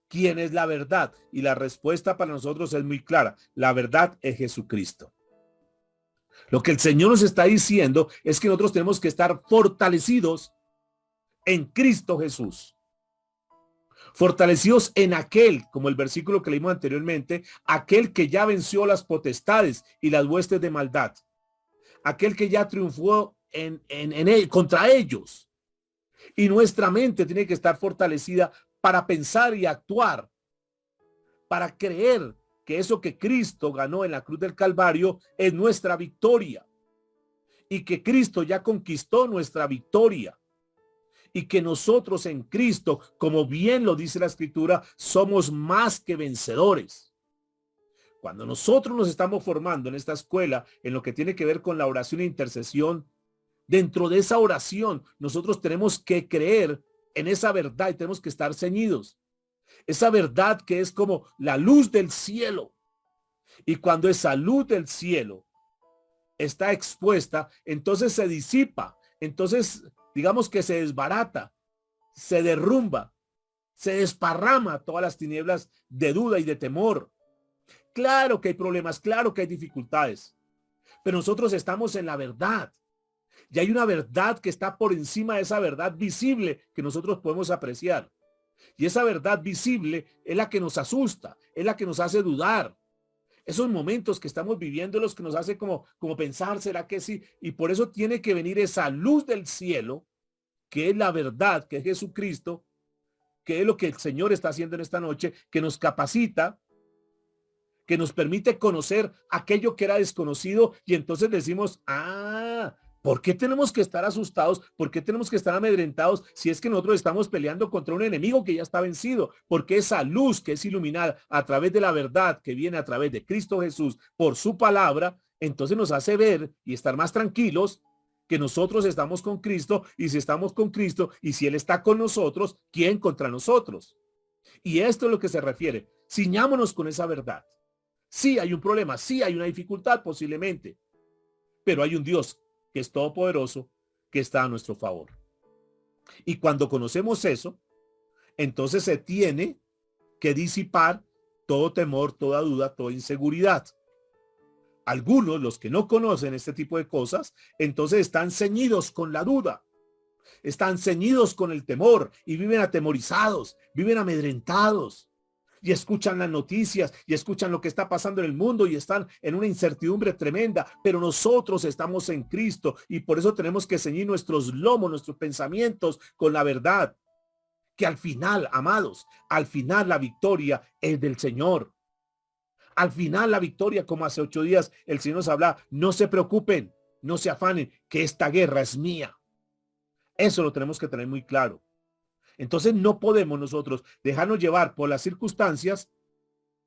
¿Quién es la verdad? Y la respuesta para nosotros es muy clara. La verdad es Jesucristo. Lo que el Señor nos está diciendo es que nosotros tenemos que estar fortalecidos en Cristo Jesús. Fortalecidos en aquel, como el versículo que leímos anteriormente, aquel que ya venció las potestades y las huestes de maldad. Aquel que ya triunfó contra ellos. Y nuestra mente tiene que estar fortalecida para pensar y actuar, para creer que eso que Cristo ganó en la cruz del Calvario es nuestra victoria y que Cristo ya conquistó nuestra victoria y que nosotros en Cristo, como bien lo dice la Escritura, somos más que vencedores. Cuando nosotros nos estamos formando en esta escuela, en lo que tiene que ver con la oración e intercesión, dentro de esa oración nosotros tenemos que creer en esa verdad y tenemos que estar ceñidos. Esa verdad que es como la luz del cielo. Y cuando esa luz del cielo está expuesta, entonces se disipa. Entonces, digamos que se desbarata, se derrumba, se desparrama todas las tinieblas de duda y de temor. Claro que hay problemas, claro que hay dificultades, pero nosotros estamos en la verdad. Y hay una verdad que está por encima de esa verdad visible que nosotros podemos apreciar. Y esa verdad visible es la que nos asusta, es la que nos hace dudar. Esos momentos que estamos viviendo los que nos hace como pensar, ¿será que sí? Y por eso tiene que venir esa luz del cielo, que es la verdad, que es Jesucristo, que es lo que el Señor está haciendo en esta noche, que nos capacita, que nos permite conocer aquello que era desconocido y entonces decimos, ¿por qué tenemos que estar asustados? ¿Por qué tenemos que estar amedrentados si es que nosotros estamos peleando contra un enemigo que ya está vencido? Porque esa luz que es iluminada a través de la verdad que viene a través de Cristo Jesús por su palabra, entonces nos hace ver y estar más tranquilos que nosotros estamos con Cristo y si estamos con Cristo y si Él está con nosotros, ¿quién contra nosotros? Y esto es lo que se refiere. Ciñámonos con esa verdad. Sí hay un problema, sí hay una dificultad posiblemente, pero hay un Dios que es todopoderoso, que está a nuestro favor. Y cuando conocemos eso, entonces se tiene que disipar todo temor, toda duda, toda inseguridad. Algunos, los que no conocen este tipo de cosas, entonces están ceñidos con la duda, están ceñidos con el temor y viven atemorizados, viven amedrentados. Y escuchan las noticias y escuchan lo que está pasando en el mundo y están en una incertidumbre tremenda, pero nosotros estamos en Cristo y por eso tenemos que ceñir nuestros lomos, nuestros pensamientos con la verdad, que al final, amados, al final la victoria es del Señor. Al final la victoria, como hace 8 días el Señor nos habla, no se preocupen, no se afanen, que esta guerra es mía. Eso lo tenemos que tener muy claro. Entonces no podemos nosotros dejarnos llevar por las circunstancias,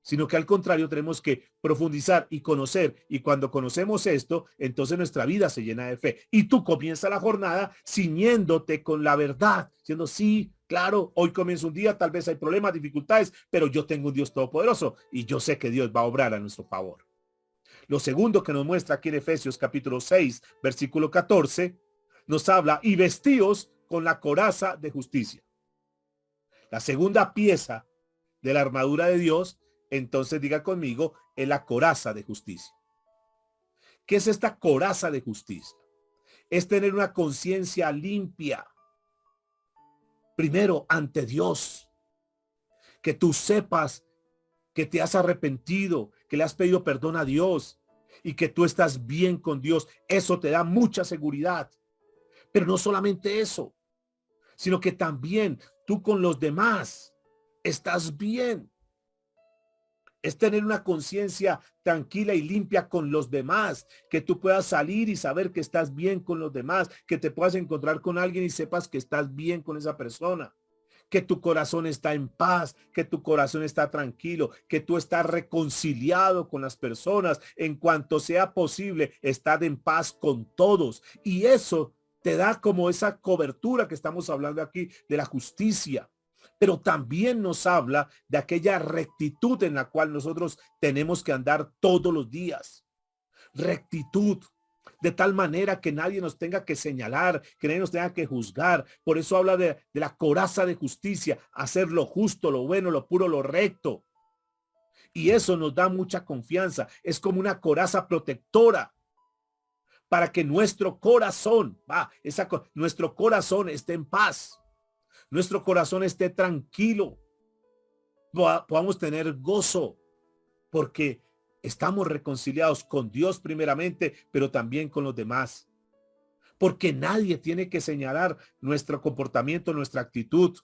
sino que al contrario tenemos que profundizar y conocer. Y cuando conocemos esto, entonces nuestra vida se llena de fe. Y tú comienzas la jornada ciñéndote con la verdad, diciendo, sí, claro, hoy comienza un día, tal vez hay problemas, dificultades, pero yo tengo un Dios todopoderoso y yo sé que Dios va a obrar a nuestro favor. Lo segundo que nos muestra aquí en Efesios capítulo 6, versículo 14, nos habla, y vestíos con la coraza de justicia. La segunda pieza de la armadura de Dios, entonces diga conmigo, es la coraza de justicia. ¿Qué es esta coraza de justicia? Es tener una conciencia limpia. Primero, ante Dios. Que tú sepas que te has arrepentido, que le has pedido perdón a Dios y que tú estás bien con Dios. Eso te da mucha seguridad. Pero no solamente eso, sino que también tú con los demás estás bien. Es tener una conciencia tranquila y limpia con los demás, que tú puedas salir y saber que estás bien con los demás, que te puedas encontrar con alguien y sepas que estás bien con esa persona, que tu corazón está en paz, que tu corazón está tranquilo, que tú estás reconciliado con las personas. En cuanto sea posible, estar en paz con todos. Y eso te da como esa cobertura que estamos hablando aquí de la justicia. Pero también nos habla de aquella rectitud en la cual nosotros tenemos que andar todos los días. Rectitud. de tal manera que nadie nos tenga que señalar, que nadie nos tenga que juzgar. Por eso habla de la coraza de justicia, hacer lo justo, lo bueno, lo puro, lo recto. Y eso nos da mucha confianza. Es como una coraza protectora para que nuestro corazón, nuestro corazón esté en paz, nuestro corazón esté tranquilo, podamos tener gozo, porque estamos reconciliados con Dios primeramente, pero también con los demás. Porque nadie tiene que señalar nuestro comportamiento, nuestra actitud,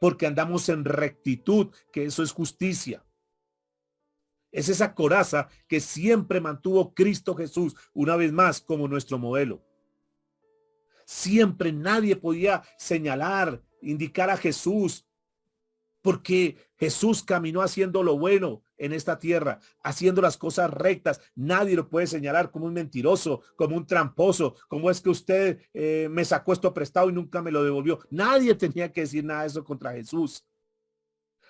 porque andamos en rectitud, que eso es justicia. Es esa coraza que siempre mantuvo Cristo Jesús, una vez más, como nuestro modelo. Siempre nadie podía señalar, indicar a Jesús, porque Jesús caminó haciendo lo bueno en esta tierra, haciendo las cosas rectas. Nadie lo puede señalar como un mentiroso, como un tramposo, como es que usted me sacó esto prestado y nunca me lo devolvió. Nadie tenía que decir nada de eso contra Jesús,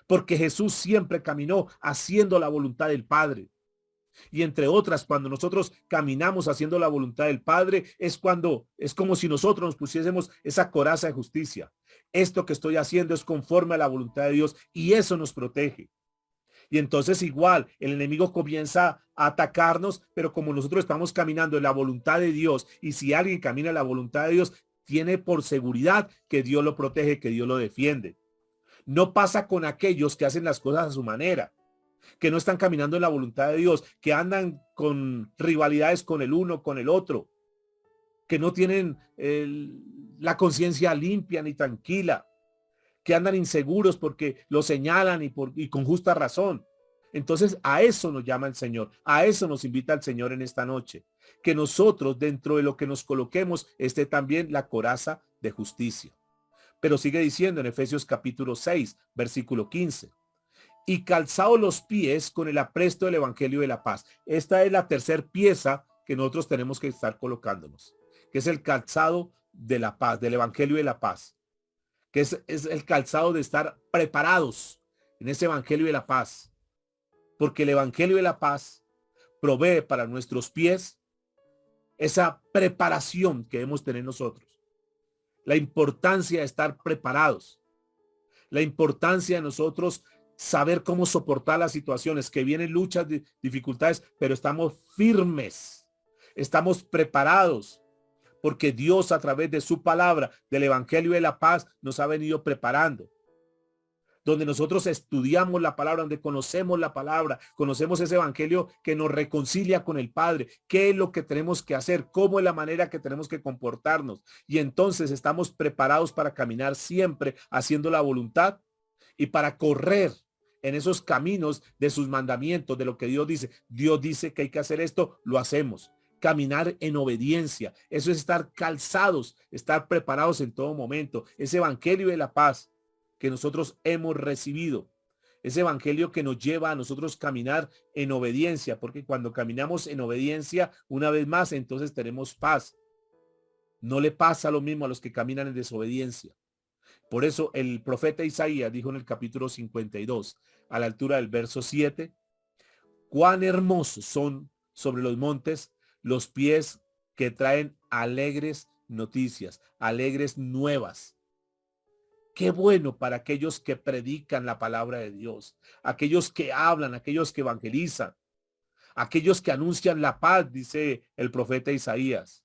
porque Jesús siempre caminó haciendo la voluntad del Padre. Y entre otras, cuando nosotros caminamos haciendo la voluntad del Padre, es como si nosotros nos pusiésemos esa coraza de justicia. Esto que estoy haciendo es conforme a la voluntad de Dios y eso nos protege. Y entonces igual el enemigo comienza a atacarnos, pero como nosotros estamos caminando en la voluntad de Dios, y si alguien camina en la voluntad de Dios, tiene por seguridad que Dios lo protege, que Dios lo defiende. No pasa con aquellos que hacen las cosas a su manera, que no están caminando en la voluntad de Dios, que andan con rivalidades con el uno, con el otro, que no tienen la conciencia limpia ni tranquila, que andan inseguros porque lo señalan y con justa razón. Entonces a eso nos llama el Señor, a eso nos invita el Señor en esta noche, que nosotros dentro de lo que nos coloquemos esté también la coraza de justicia. Pero sigue diciendo en Efesios capítulo 6, versículo 15. Y calzados los pies con el apresto del evangelio de la paz. Esta es la tercera pieza que nosotros tenemos que estar colocándonos, que es el calzado de la paz, del evangelio de la paz, que es el calzado de estar preparados en ese evangelio de la paz, porque el evangelio de la paz provee para nuestros pies esa preparación que debemos tener nosotros. La importancia de estar preparados, la importancia de nosotros saber cómo soportar las situaciones, que vienen luchas, dificultades, pero estamos firmes, estamos preparados, porque Dios a través de su palabra, del evangelio de la paz, nos ha venido preparando. Donde nosotros estudiamos la palabra, donde conocemos la palabra, conocemos ese evangelio que nos reconcilia con el Padre, qué es lo que tenemos que hacer, cómo es la manera que tenemos que comportarnos. Y entonces estamos preparados para caminar siempre haciendo la voluntad y para correr en esos caminos de sus mandamientos, de lo que Dios dice. Dios dice que hay que hacer esto, lo hacemos. Caminar en obediencia, eso es estar calzados, estar preparados en todo momento. Ese evangelio de la paz que nosotros hemos recibido, ese evangelio que nos lleva a nosotros caminar en obediencia, porque cuando caminamos en obediencia, una vez más, entonces tenemos paz. No le pasa lo mismo a los que caminan en desobediencia. Por eso el profeta Isaías dijo en el capítulo 52, a la altura del verso 7, cuán hermosos son sobre los montes los pies que traen alegres noticias, alegres nuevas. Qué bueno para aquellos que predican la palabra de Dios, aquellos que hablan, aquellos que evangelizan, aquellos que anuncian la paz, dice el profeta Isaías,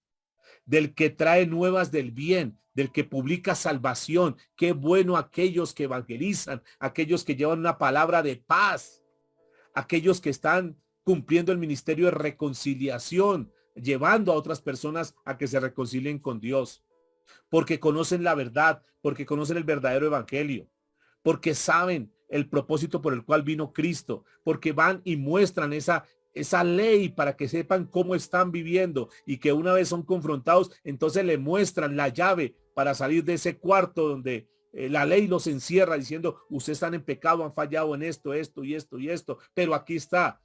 del que trae nuevas del bien, del que publica salvación. Qué bueno aquellos que evangelizan, aquellos que llevan una palabra de paz, aquellos que están cumpliendo el ministerio de reconciliación, llevando a otras personas a que se reconcilien con Dios, porque conocen la verdad, porque conocen el verdadero evangelio, porque saben el propósito por el cual vino Cristo, porque van y muestran esa ley para que sepan cómo están viviendo, y que una vez son confrontados, entonces le muestran la llave para salir de ese cuarto donde la ley los encierra diciendo, ustedes están en pecado, han fallado en esto, esto y esto y esto, pero aquí está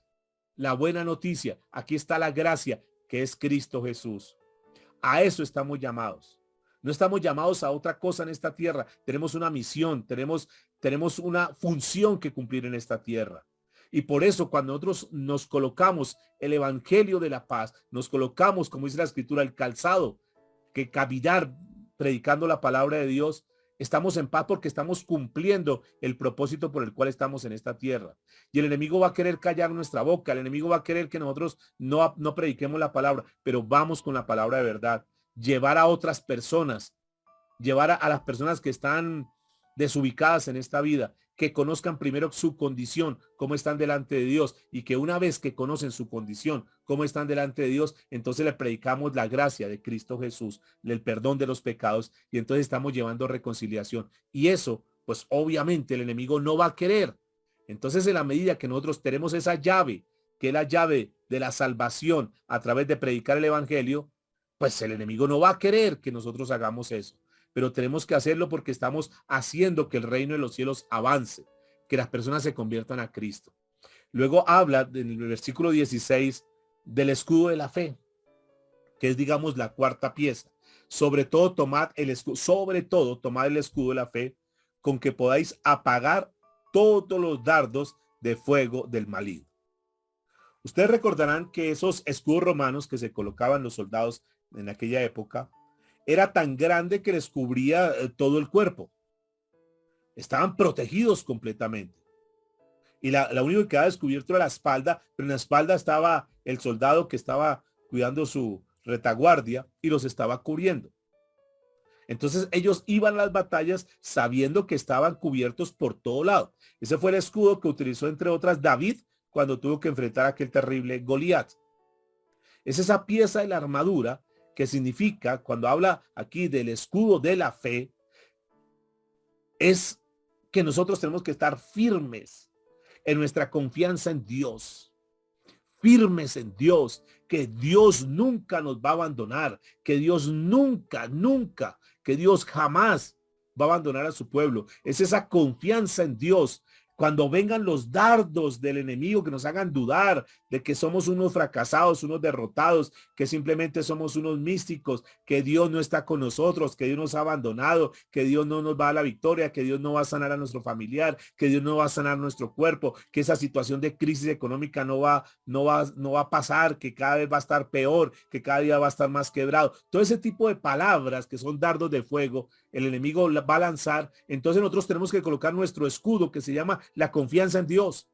la buena noticia, aquí está la gracia, que es Cristo Jesús. A eso estamos llamados. No estamos llamados a otra cosa en esta tierra. Tenemos una misión, tenemos una función que cumplir en esta tierra. Y por eso cuando nosotros nos colocamos el evangelio de la paz, nos colocamos, como dice la escritura, el calzado, que caminar predicando la palabra de Dios, estamos en paz porque estamos cumpliendo el propósito por el cual estamos en esta tierra. Y el enemigo va a querer callar nuestra boca, el enemigo va a querer que nosotros no prediquemos la palabra, pero vamos con la palabra de verdad. Llevar a otras personas, llevar a las personas que están desubicadas en esta vida, que conozcan primero su condición, cómo están delante de Dios, y que una vez que conocen su condición, cómo están delante de Dios, entonces le predicamos la gracia de Cristo Jesús, el perdón de los pecados, y entonces estamos llevando reconciliación. Y eso, pues obviamente el enemigo no va a querer. Entonces, en la medida que nosotros tenemos esa llave, que es la llave de la salvación a través de predicar el evangelio, pues el enemigo no va a querer que nosotros hagamos eso. Pero tenemos que hacerlo porque estamos haciendo que el reino de los cielos avance, que las personas se conviertan a Cristo. Luego habla en el versículo 16 del escudo de la fe, que es, digamos, la cuarta pieza. Sobre todo tomad el escudo de la fe, con que podáis apagar todos los dardos de fuego del maligno. Ustedes recordarán que esos escudos romanos que se colocaban los soldados en aquella época era tan grande que les cubría todo el cuerpo. Estaban protegidos completamente. Y la única que quedaba descubierto era la espalda, pero en la espalda estaba el soldado que estaba cuidando su retaguardia y los estaba cubriendo. Entonces ellos iban a las batallas sabiendo que estaban cubiertos por todo lado. Ese fue el escudo que utilizó, entre otras, David cuando tuvo que enfrentar a aquel terrible Goliat. Es esa pieza de la armadura que significa, cuando habla aquí del escudo de la fe, es que nosotros tenemos que estar firmes en nuestra confianza en Dios. Firmes en Dios, que Dios nunca nos va a abandonar, que Dios nunca, que Dios jamás va a abandonar a su pueblo. Es esa confianza en Dios. Cuando vengan los dardos del enemigo que nos hagan dudar de que somos unos fracasados, unos derrotados, que simplemente somos unos místicos, que Dios no está con nosotros, que Dios nos ha abandonado, que Dios no nos va a la victoria, que Dios no va a sanar a nuestro familiar, que Dios no va a sanar nuestro cuerpo, que esa situación de crisis económica no va a pasar, que cada vez va a estar peor, que cada día va a estar más quebrado. Todo ese tipo de palabras que son dardos de fuego, el enemigo va a lanzar. Entonces nosotros tenemos que colocar nuestro escudo, que se llama la confianza en Dios.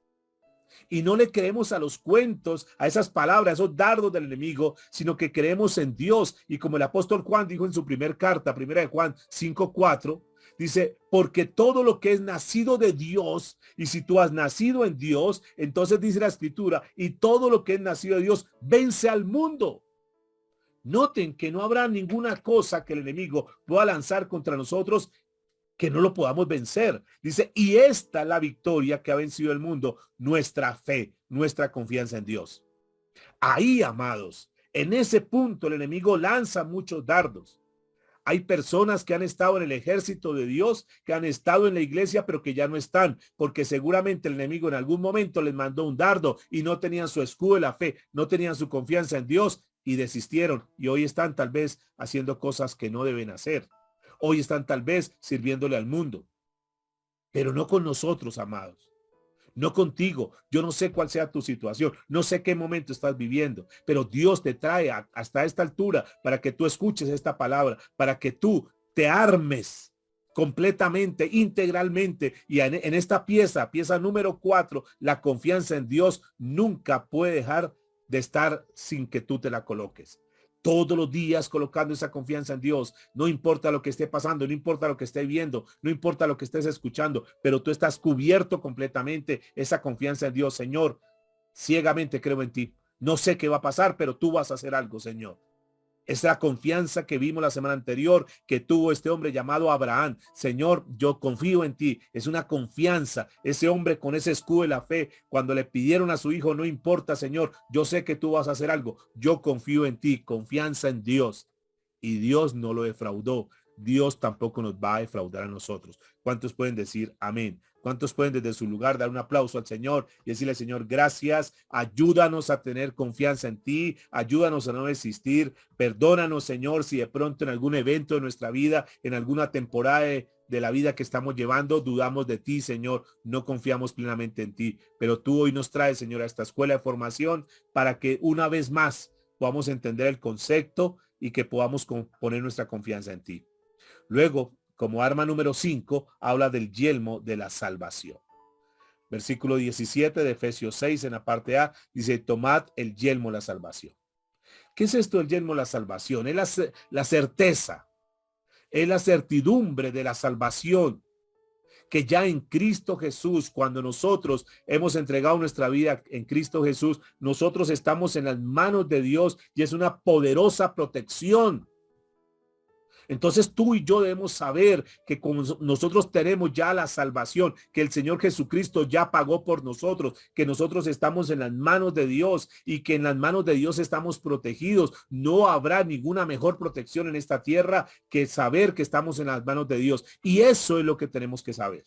Y no le creemos a los cuentos, a esas palabras, a esos dardos del enemigo, sino que creemos en Dios. Y como el apóstol Juan dijo en su primer carta, primera de Juan 5:4, dice, porque todo lo que es nacido de Dios, y si tú has nacido en Dios, entonces dice la escritura, y todo lo que es nacido de Dios vence al mundo. Noten que no habrá ninguna cosa que el enemigo pueda lanzar contra nosotros que no lo podamos vencer. Dice, y esta es la victoria que ha vencido el mundo, nuestra fe, nuestra confianza en Dios. Ahí, amados, en ese punto el enemigo lanza muchos dardos. Hay personas que han estado en el ejército de Dios, que han estado en la iglesia, pero que ya no están, porque seguramente el enemigo en algún momento les mandó un dardo y no tenían su escudo de la fe, no tenían su confianza en Dios y desistieron. Y hoy están tal vez haciendo cosas que no deben hacer. Hoy están tal vez sirviéndole al mundo, pero no con nosotros, amados. No contigo. Yo no sé cuál sea tu situación. No sé qué momento estás viviendo, pero Dios te trae hasta esta altura para que tú escuches esta palabra, para que tú te armes completamente, integralmente. Y en esta pieza número 4, la confianza en Dios nunca puede dejar de estar sin que tú te la coloques. Todos los días colocando esa confianza en Dios, no importa lo que esté pasando, no importa lo que esté viendo, no importa lo que estés escuchando, pero tú estás cubierto completamente, esa confianza en Dios. Señor, ciegamente creo en ti. No sé qué va a pasar, pero tú vas a hacer algo, Señor. Es la confianza que vimos la semana anterior que tuvo este hombre llamado Abraham. Señor, yo confío en ti. Es una confianza. Ese hombre con ese escudo de la fe, cuando le pidieron a su hijo, no importa, Señor, yo sé que tú vas a hacer algo. Yo confío en ti. Confianza en Dios. Y Dios no lo defraudó. Dios tampoco nos va a defraudar a nosotros. ¿Cuántos pueden decir amén? ¿Cuántos pueden desde su lugar dar un aplauso al Señor y decirle, Señor, gracias, ayúdanos a tener confianza en ti, ayúdanos a no desistir, perdónanos, Señor, si de pronto en algún evento de nuestra vida, en alguna temporada de la vida que estamos llevando, dudamos de ti, Señor, no confiamos plenamente en ti, pero tú hoy nos traes, Señor, a esta escuela de formación para que una vez más podamos entender el concepto y que podamos poner nuestra confianza en ti. Luego, como arma número 5, habla del yelmo de la salvación. Versículo 17 de Efesios 6 en la parte A dice, tomad el yelmo de la salvación. ¿Qué es esto el yelmo de la salvación? Es la certeza, es la certidumbre de la salvación, que ya en Cristo Jesús, cuando nosotros hemos entregado nuestra vida en Cristo Jesús, nosotros estamos en las manos de Dios y es una poderosa protección. Entonces tú y yo debemos saber que como nosotros tenemos ya la salvación, que el Señor Jesucristo ya pagó por nosotros, que nosotros estamos en las manos de Dios y que en las manos de Dios estamos protegidos. No habrá ninguna mejor protección en esta tierra que saber que estamos en las manos de Dios. Y eso es lo que tenemos que saber.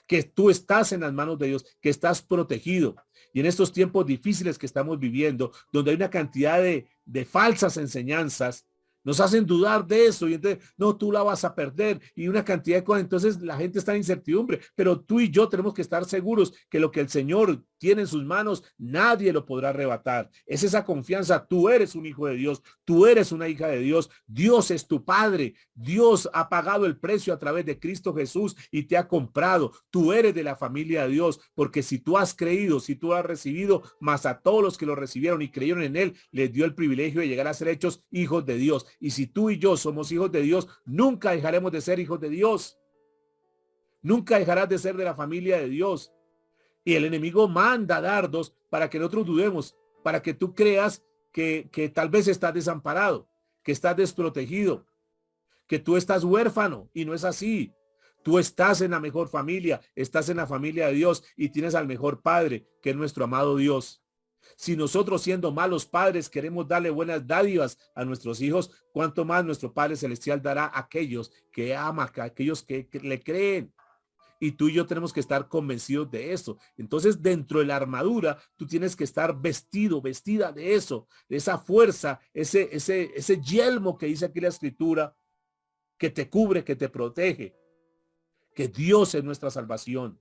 Que tú estás en las manos de Dios, que estás protegido. Y en estos tiempos difíciles que estamos viviendo, donde hay una cantidad de falsas enseñanzas, nos hacen dudar de eso y entonces, no, tú la vas a perder y una cantidad de cosas. Entonces la gente está en incertidumbre, pero tú y yo tenemos que estar seguros que lo que el Señor tiene en sus manos, nadie lo podrá arrebatar. Es esa confianza. Tú eres un hijo de Dios, tú eres una hija de Dios. Dios es tu Padre. Dios ha pagado el precio a través de Cristo Jesús y te ha comprado. Tú eres de la familia de Dios, porque si tú has creído, si tú has recibido, más a todos los que lo recibieron y creyeron en él, les dio el privilegio de llegar a ser hechos hijos de Dios. Y si tú y yo somos hijos de Dios, nunca dejaremos de ser hijos de Dios. Nunca dejarás de ser de la familia de Dios. Y el enemigo manda dardos para que nosotros dudemos, para que tú creas que tal vez estás desamparado, que estás desprotegido, que tú estás huérfano, y no es así. Tú estás en la mejor familia, estás en la familia de Dios y tienes al mejor Padre, que es nuestro amado Dios. Si nosotros, siendo malos padres, queremos darle buenas dádivas a nuestros hijos, cuánto más nuestro Padre Celestial dará a aquellos que aman, a aquellos que le creen. Y tú y yo tenemos que estar convencidos de eso. Entonces, dentro de la armadura, tú tienes que estar vestido, vestida de eso, de esa fuerza, ese yelmo que dice aquí la Escritura, que te cubre, que te protege, que Dios es nuestra salvación.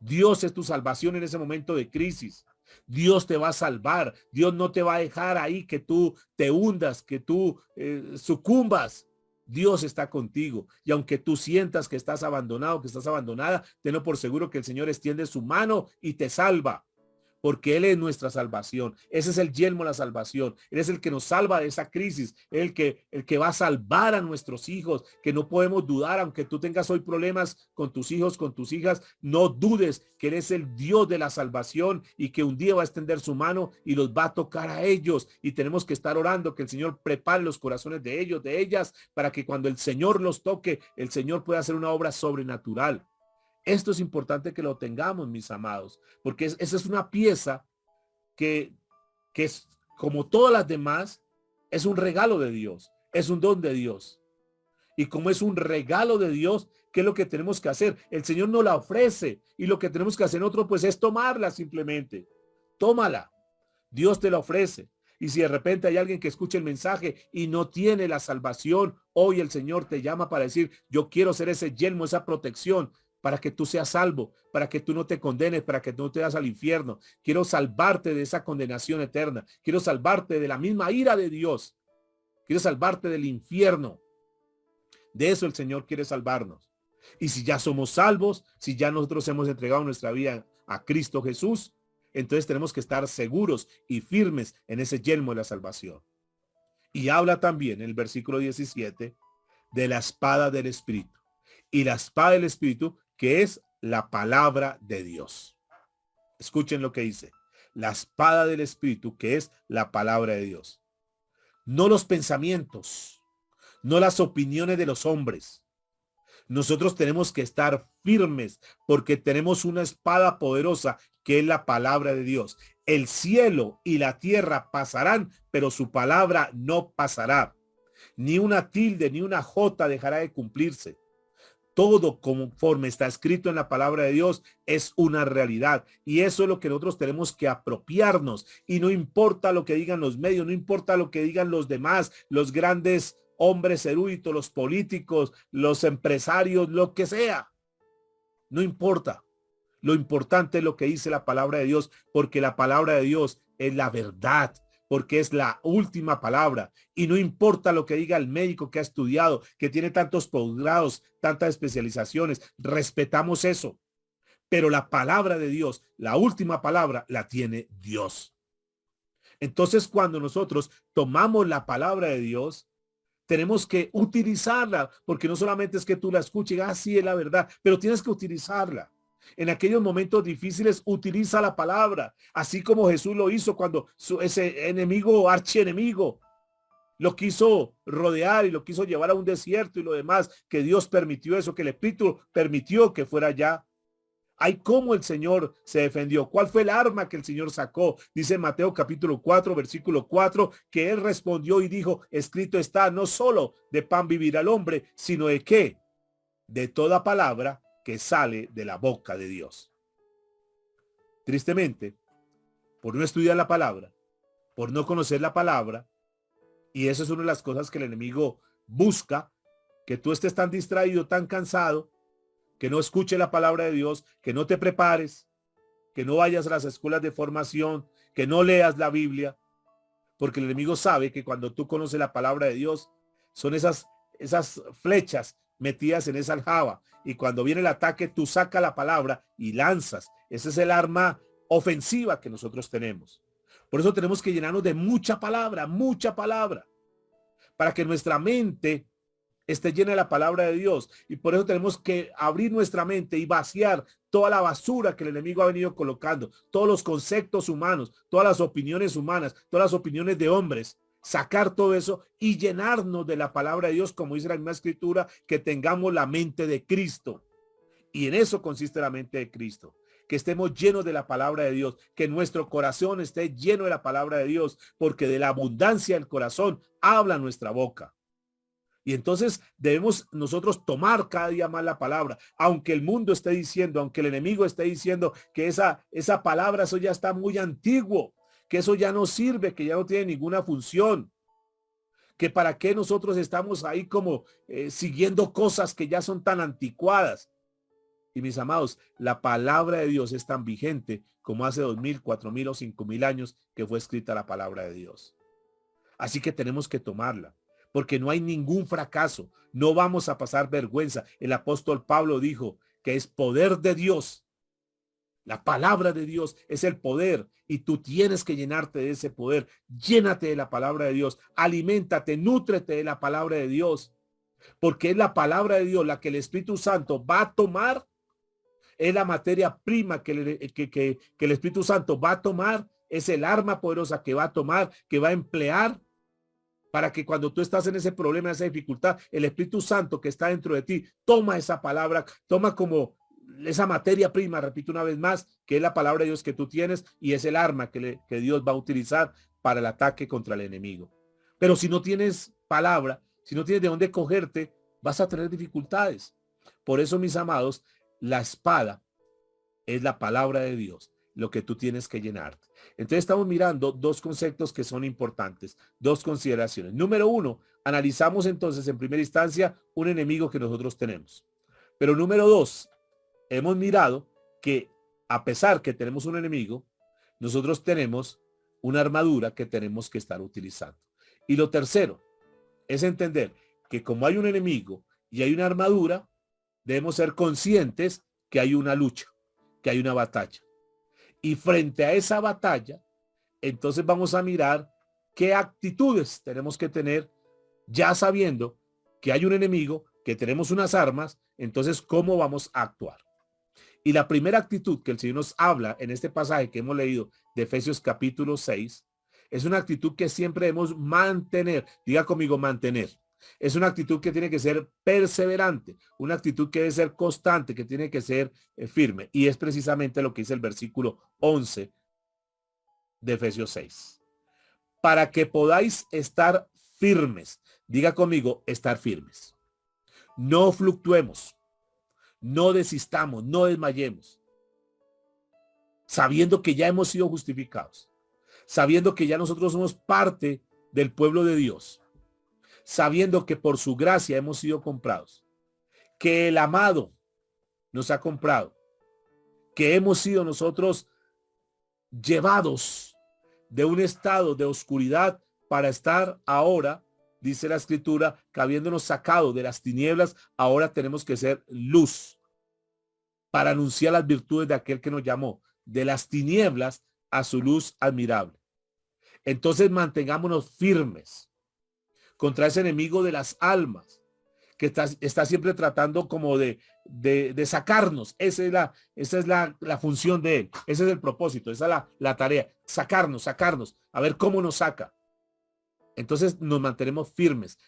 Dios es tu salvación en ese momento de crisis. Dios te va a salvar. Dios no te va a dejar ahí que tú te hundas, que tú sucumbas. Dios está contigo. Y aunque tú sientas que estás abandonado, que estás abandonada, tenlo por seguro que el Señor extiende su mano y te salva. Porque Él es nuestra salvación. Ese es el yelmo de la salvación. Él es el que nos salva de esa crisis. El que va a salvar a nuestros hijos, que no podemos dudar, aunque tú tengas hoy problemas con tus hijos, con tus hijas, no dudes que Él es el Dios de la salvación y que un día va a extender su mano y los va a tocar a ellos. Y tenemos que estar orando que el Señor prepare los corazones de ellos, de ellas, para que cuando el Señor los toque, el Señor pueda hacer una obra sobrenatural. Esto es importante que lo tengamos, mis amados, porque esa es una pieza que es, como todas las demás, es un regalo de Dios, es un don de Dios. Y como es un regalo de Dios, ¿qué es lo que tenemos que hacer? El Señor nos la ofrece y lo que tenemos que hacer nosotros pues es tomarla simplemente. Tómala. Dios te la ofrece. Y si de repente hay alguien que escuche el mensaje y no tiene la salvación, hoy el Señor te llama para decir, yo quiero ser ese yelmo, esa protección, para que tú seas salvo, para que tú no te condenes, para que tú no te vas al infierno. Quiero salvarte de esa condenación eterna. Quiero salvarte de la misma ira de Dios. Quiero salvarte del infierno. De eso el Señor quiere salvarnos. Y si ya somos salvos, si ya nosotros hemos entregado nuestra vida a Cristo Jesús, entonces tenemos que estar seguros y firmes en ese yelmo de la salvación. Y habla también en el versículo 17 de la espada del Espíritu. Y la espada del Espíritu, que es la palabra de Dios. Escuchen lo que dice. La espada del Espíritu, que es la palabra de Dios. No los pensamientos, no las opiniones de los hombres. Nosotros tenemos que estar firmes porque tenemos una espada poderosa que es la palabra de Dios. El cielo y la tierra pasarán, pero su palabra no pasará. Ni una tilde, ni una jota dejará de cumplirse. Todo conforme está escrito en la palabra de Dios es una realidad. Y eso es lo que nosotros tenemos que apropiarnos. Y no importa lo que digan los medios, no importa lo que digan los demás, los grandes hombres eruditos, los políticos, los empresarios, lo que sea. No importa. Lo importante es lo que dice la palabra de Dios, porque la palabra de Dios es la verdad, porque es la última palabra. Y no importa lo que diga el médico que ha estudiado, que tiene tantos posgrados, tantas especializaciones, respetamos eso. Pero la palabra de Dios, la última palabra, la tiene Dios. Entonces, cuando nosotros tomamos la palabra de Dios, tenemos que utilizarla, porque no solamente es que tú la escuches, sí es la verdad, pero tienes que utilizarla. En aquellos momentos difíciles, utiliza la palabra, así como Jesús lo hizo cuando ese enemigo, archienemigo, lo quiso rodear y lo quiso llevar a un desierto y lo demás, que Dios permitió eso, que el Espíritu permitió que fuera allá. Hay cómo el Señor se defendió. ¿Cuál fue el arma que el Señor sacó? Dice Mateo capítulo 4, versículo 4, que él respondió y dijo, escrito está, no solo de pan vivirá el hombre, sino de qué? De toda palabra que sale de la boca de Dios. Tristemente, por no estudiar la palabra, por no conocer la palabra, y eso es una de las cosas que el enemigo busca, que tú estés tan distraído, tan cansado, que no escuche la palabra de Dios, que no te prepares, que no vayas a las escuelas de formación, que no leas la Biblia, porque el enemigo sabe que cuando tú conoces la palabra de Dios, son esas flechas metidas en esa aljaba, y cuando viene el ataque, tú sacas la palabra y lanzas. Ese es el arma ofensiva que nosotros tenemos. Por eso tenemos que llenarnos de mucha palabra, para que nuestra mente esté llena de la palabra de Dios. Y por eso tenemos que abrir nuestra mente y vaciar toda la basura que el enemigo ha venido colocando, todos los conceptos humanos, todas las opiniones humanas, todas las opiniones de hombres, sacar todo eso y llenarnos de la palabra de Dios, como dice la misma escritura, que tengamos la mente de Cristo. Y en eso consiste la mente de Cristo, que estemos llenos de la palabra de Dios, que nuestro corazón esté lleno de la palabra de Dios, porque de la abundancia del corazón habla nuestra boca. Y entonces debemos nosotros tomar cada día más la palabra, aunque el mundo esté diciendo, aunque el enemigo esté diciendo que esa palabra, eso ya está muy antiguo, que eso ya no sirve, que ya no tiene ninguna función, que para qué nosotros estamos ahí como siguiendo cosas que ya son tan anticuadas. Y mis amados, la palabra de Dios es tan vigente como hace 2000, 4000 o 5000 años que fue escrita la palabra de Dios. Así que tenemos que tomarla, porque no hay ningún fracaso. No vamos a pasar vergüenza. El apóstol Pablo dijo que es poder de Dios. La palabra de Dios es el poder y tú tienes que llenarte de ese poder. Llénate de la palabra de Dios. Aliméntate, nútrete de la palabra de Dios, porque es la palabra de Dios la que el Espíritu Santo va a tomar. Es la materia prima que el Espíritu Santo va a tomar. Es el arma poderosa que va a tomar, que va a emplear para que cuando tú estás en ese problema, esa dificultad, el Espíritu Santo que está dentro de ti, toma esa palabra, toma como esa materia prima, repito una vez más, que es la palabra de Dios que tú tienes y es el arma que Dios va a utilizar para el ataque contra el enemigo. Pero si no tienes palabra, si no tienes de dónde cogerte, vas a tener dificultades. Por eso, mis amados, la espada es la palabra de Dios, lo que tú tienes que llenarte. Entonces estamos mirando dos conceptos que son importantes, dos consideraciones. Número uno, analizamos entonces en primera instancia un enemigo que nosotros tenemos. Pero número dos, hemos mirado que a pesar que tenemos un enemigo, nosotros tenemos una armadura que tenemos que estar utilizando. Y lo tercero es entender que como hay un enemigo y hay una armadura, debemos ser conscientes que hay una lucha, que hay una batalla. Y frente a esa batalla, entonces vamos a mirar qué actitudes tenemos que tener, ya sabiendo que hay un enemigo, que tenemos unas armas, entonces cómo vamos a actuar. Y la primera actitud que el Señor nos habla en este pasaje que hemos leído de Efesios capítulo 6, es una actitud que siempre debemos mantener. Diga conmigo, mantener. Es una actitud que tiene que ser perseverante, una actitud que debe ser constante, que tiene que ser firme. Y es precisamente lo que dice el versículo 11 de Efesios 6. Para que podáis estar firmes. Diga conmigo, estar firmes. No fluctuemos, no desistamos, no desmayemos. Sabiendo que ya hemos sido justificados, sabiendo que ya nosotros somos parte del pueblo de Dios, sabiendo que por su gracia hemos sido comprados, que el amado nos ha comprado, que hemos sido nosotros llevados de un estado de oscuridad para estar ahora, dice la escritura, que habiéndonos sacado de las tinieblas, ahora tenemos que ser luz para anunciar las virtudes de aquel que nos llamó de las tinieblas a su luz admirable. Entonces mantengámonos firmes contra ese enemigo de las almas que está siempre tratando como de sacarnos. Esa es la función de él. Ese es el propósito, esa es la tarea. Sacarnos, a ver cómo nos saca. Entonces nos mantenemos firmes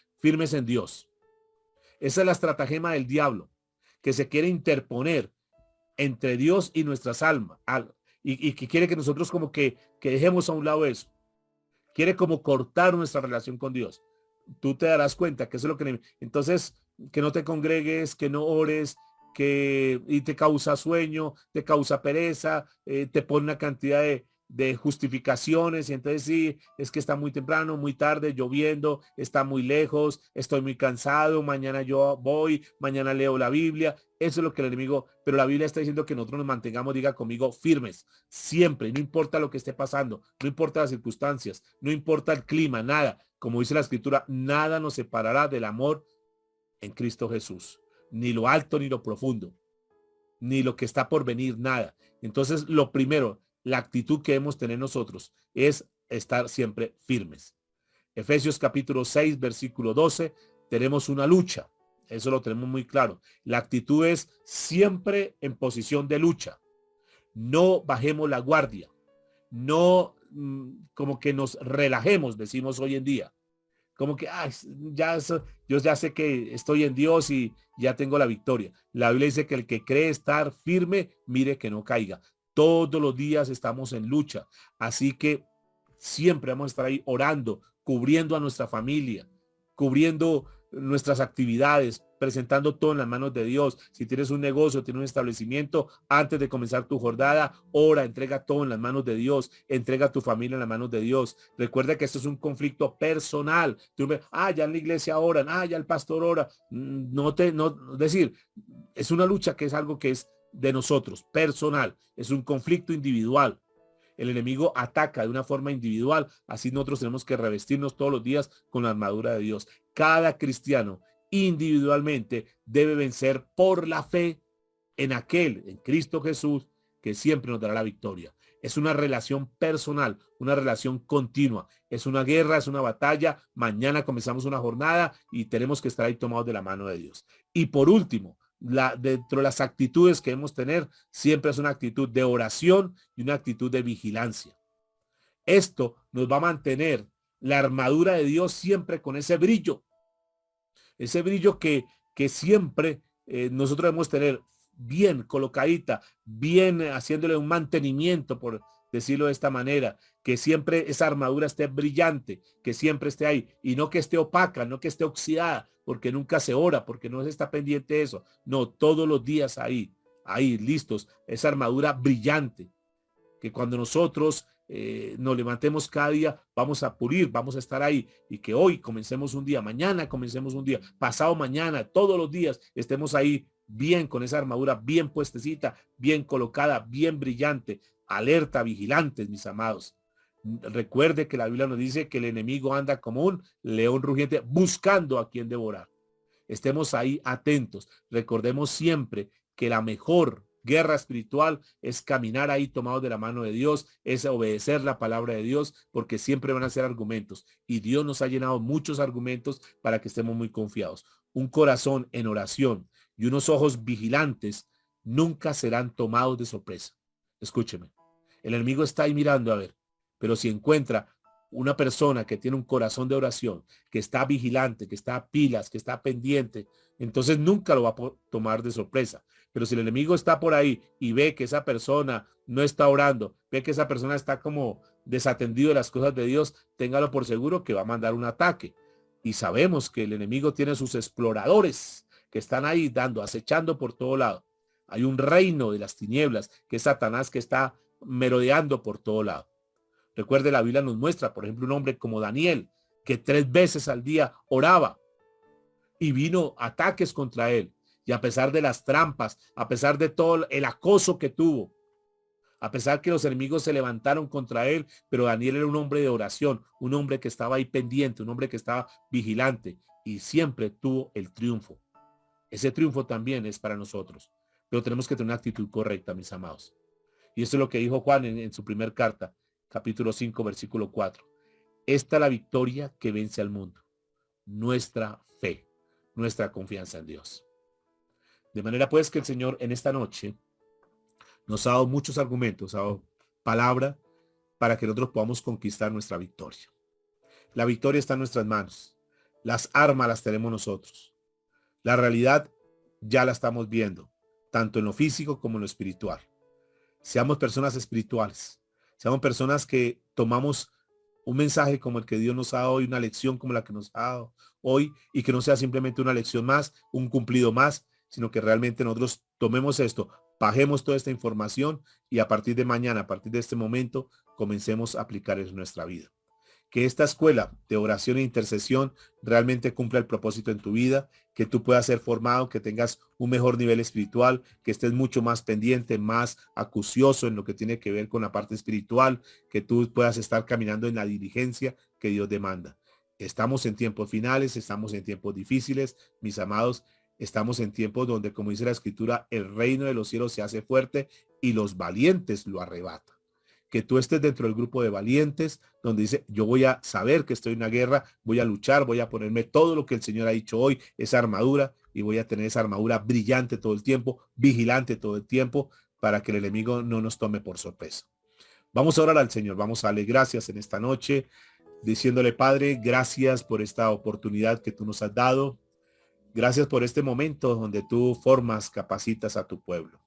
en Dios. Esa es la estratagema del diablo, que se quiere interponer entre Dios y nuestras almas. Y que quiere que nosotros como que dejemos a un lado eso. Quiere como cortar nuestra relación con Dios. Tú te darás cuenta que eso es lo que... Entonces, que no te congregues, que no ores, y te causa sueño, te causa pereza, te pone una cantidad de justificaciones y entonces sí, es que está muy temprano, muy tarde, lloviendo, está muy lejos, estoy muy cansado, mañana yo voy, mañana leo la Biblia. Eso es lo que el enemigo, pero la Biblia está diciendo que nosotros nos mantengamos, diga conmigo, firmes, siempre, no importa lo que esté pasando, no importa las circunstancias, no importa el clima, nada. Como dice la escritura, nada nos separará del amor en Cristo Jesús, ni lo alto ni lo profundo, ni lo que está por venir, nada. Entonces, lo primero, la actitud que debemos tener nosotros es estar siempre firmes. Efesios capítulo 6, versículo 12, tenemos una lucha. Eso lo tenemos muy claro. La actitud es siempre en posición de lucha. No bajemos la guardia. No como que nos relajemos, decimos hoy en día. Como que, yo ya sé que estoy en Dios y ya tengo la victoria. La Biblia dice que el que cree estar firme, mire que no caiga. Todos los días estamos en lucha. Así que siempre vamos a estar ahí orando, cubriendo a nuestra familia, cubriendo nuestras actividades, presentando todo en las manos de Dios. Si tienes un negocio, tienes un establecimiento, antes de comenzar tu jornada, ora, entrega todo en las manos de Dios, entrega a tu familia en las manos de Dios. Recuerda que esto es un conflicto personal. Ya en la iglesia oran, ya el pastor ora. Decir, es una lucha que es algo que es de nosotros, personal, es un conflicto individual. El enemigo ataca de una forma individual, así nosotros tenemos que revestirnos todos los días con la armadura de Dios. Cada cristiano individualmente debe vencer por la fe en Cristo Jesús, que siempre nos dará la victoria. Es una relación personal, una relación continua. Es una guerra, es una batalla. Mañana comenzamos una jornada y tenemos que estar ahí tomados de la mano de Dios. Y por último, dentro de las actitudes que debemos tener, siempre es una actitud de oración y una actitud de vigilancia. Esto nos va a mantener la armadura de Dios siempre con ese brillo que siempre nosotros debemos tener bien colocadita, bien haciéndole un mantenimiento, por decirlo de esta manera, que siempre esa armadura esté brillante, que siempre esté ahí, y no que esté opaca, no que esté oxidada, porque nunca se ora, porque no se está pendiente de eso. No, todos los días ahí, listos, esa armadura brillante, que cuando nosotros nos levantemos cada día, vamos a pulir, vamos a estar ahí, y que hoy comencemos un día, mañana comencemos un día, pasado mañana, todos los días estemos ahí bien con esa armadura bien puestecita, bien colocada, bien brillante, alerta, vigilantes, mis amados. Recuerde que la Biblia nos dice que el enemigo anda como un león rugiente buscando a quien devorar. Estemos ahí atentos. Recordemos siempre que la mejor guerra espiritual es caminar ahí tomados de la mano de Dios, es obedecer la palabra de Dios, porque siempre van a ser argumentos. Y Dios nos ha llenado muchos argumentos para que estemos muy confiados. Un corazón en oración y unos ojos vigilantes nunca serán tomados de sorpresa. Escúcheme. El enemigo está ahí mirando a ver, pero si encuentra una persona que tiene un corazón de oración, que está vigilante, que está a pilas, que está pendiente, entonces nunca lo va a tomar de sorpresa. Pero si el enemigo está por ahí y ve que esa persona no está orando, ve que esa persona está como desatendido de las cosas de Dios, téngalo por seguro que va a mandar un ataque. Y sabemos que el enemigo tiene sus exploradores que están ahí acechando por todo lado. Hay un reino de las tinieblas que es Satanás, que está merodeando por todo lado. Recuerde, la Biblia nos muestra, por ejemplo, un hombre como Daniel. que 3 veces al día oraba y vino ataques contra él. Y a pesar de las trampas, a pesar de todo el acoso que tuvo, a pesar que los enemigos se levantaron contra él, pero Daniel era un hombre de oración, un hombre que estaba ahí pendiente, un hombre que estaba vigilante y siempre tuvo el triunfo. Ese triunfo también es para nosotros, pero tenemos que tener una actitud correcta, mis amados. Y eso es lo que dijo Juan en su primer carta, capítulo 5, versículo 4. Esta es la victoria que vence al mundo, nuestra fe, nuestra confianza en Dios. De manera pues que el Señor en esta noche nos ha dado muchos argumentos, ha dado palabra para que nosotros podamos conquistar nuestra victoria. La victoria está en nuestras manos. Las armas las tenemos nosotros. La realidad ya la estamos viendo, tanto en lo físico como en lo espiritual. Seamos personas espirituales. Seamos personas que tomamos un mensaje como el que Dios nos ha dado hoy, una lección como la que nos ha dado hoy, y que no sea simplemente una lección más, un cumplido más, sino que realmente nosotros tomemos esto, bajemos toda esta información y a partir de mañana, a partir de este momento, comencemos a aplicar en nuestra vida. Que esta escuela de oración e intercesión realmente cumpla el propósito en tu vida, que tú puedas ser formado, que tengas un mejor nivel espiritual, que estés mucho más pendiente, más acucioso en lo que tiene que ver con la parte espiritual, que tú puedas estar caminando en la diligencia que Dios demanda. Estamos en tiempos finales, estamos en tiempos difíciles, mis amados, estamos en tiempos donde, como dice la Escritura, el reino de los cielos se hace fuerte y los valientes lo arrebatan. Que tú estés dentro del grupo de valientes, donde dice, yo voy a saber que estoy en una guerra, voy a luchar, voy a ponerme todo lo que el Señor ha dicho hoy, esa armadura, y voy a tener esa armadura brillante todo el tiempo, vigilante todo el tiempo, para que el enemigo no nos tome por sorpresa. Vamos a orar al Señor, vamos a darle gracias en esta noche, diciéndole, Padre, gracias por esta oportunidad que tú nos has dado. Gracias por este momento donde tú formas, capacitas a tu pueblo.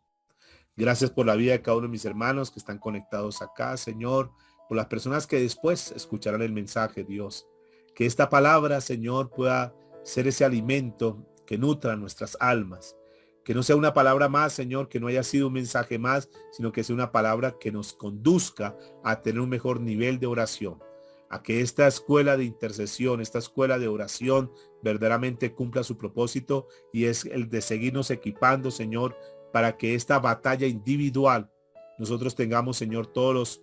Gracias por la vida de cada uno de mis hermanos que están conectados acá, Señor, por las personas que después escucharán el mensaje, Dios. Que esta palabra, Señor, pueda ser ese alimento que nutra nuestras almas. Que no sea una palabra más, Señor, que no haya sido un mensaje más, sino que sea una palabra que nos conduzca a tener un mejor nivel de oración. A que esta escuela de intercesión, esta escuela de oración verdaderamente cumpla su propósito y es el de seguirnos equipando, Señor, para que esta batalla individual nosotros tengamos, Señor, todos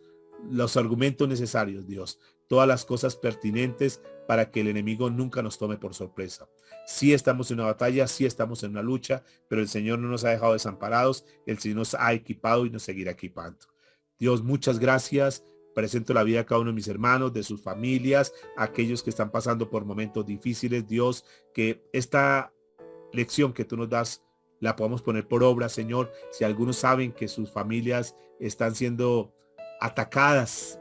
los argumentos necesarios, Dios, todas las cosas pertinentes para que el enemigo nunca nos tome por sorpresa. Sí estamos en una batalla, sí estamos en una lucha, pero el Señor no nos ha dejado desamparados, el Señor nos ha equipado y nos seguirá equipando. Dios, muchas gracias. Presento la vida de cada uno de mis hermanos, de sus familias, aquellos que están pasando por momentos difíciles. Dios, que esta lección que tú nos das la podamos poner por obra, Señor. Si algunos saben que sus familias están siendo atacadas,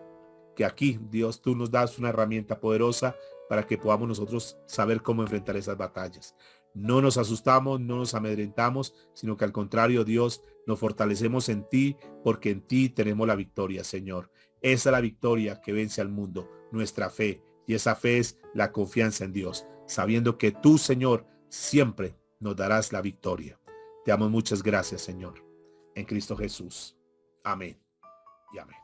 que aquí, Dios, tú nos das una herramienta poderosa para que podamos nosotros saber cómo enfrentar esas batallas. No nos asustamos, no nos amedrentamos, sino que al contrario, Dios, nos fortalecemos en ti, porque en ti tenemos la victoria, Señor. Esa es la victoria que vence al mundo, nuestra fe. Y esa fe es la confianza en Dios, sabiendo que tú, Señor, siempre nos darás la victoria. Te damos muchas gracias, Señor. En Cristo Jesús. Amén y amén.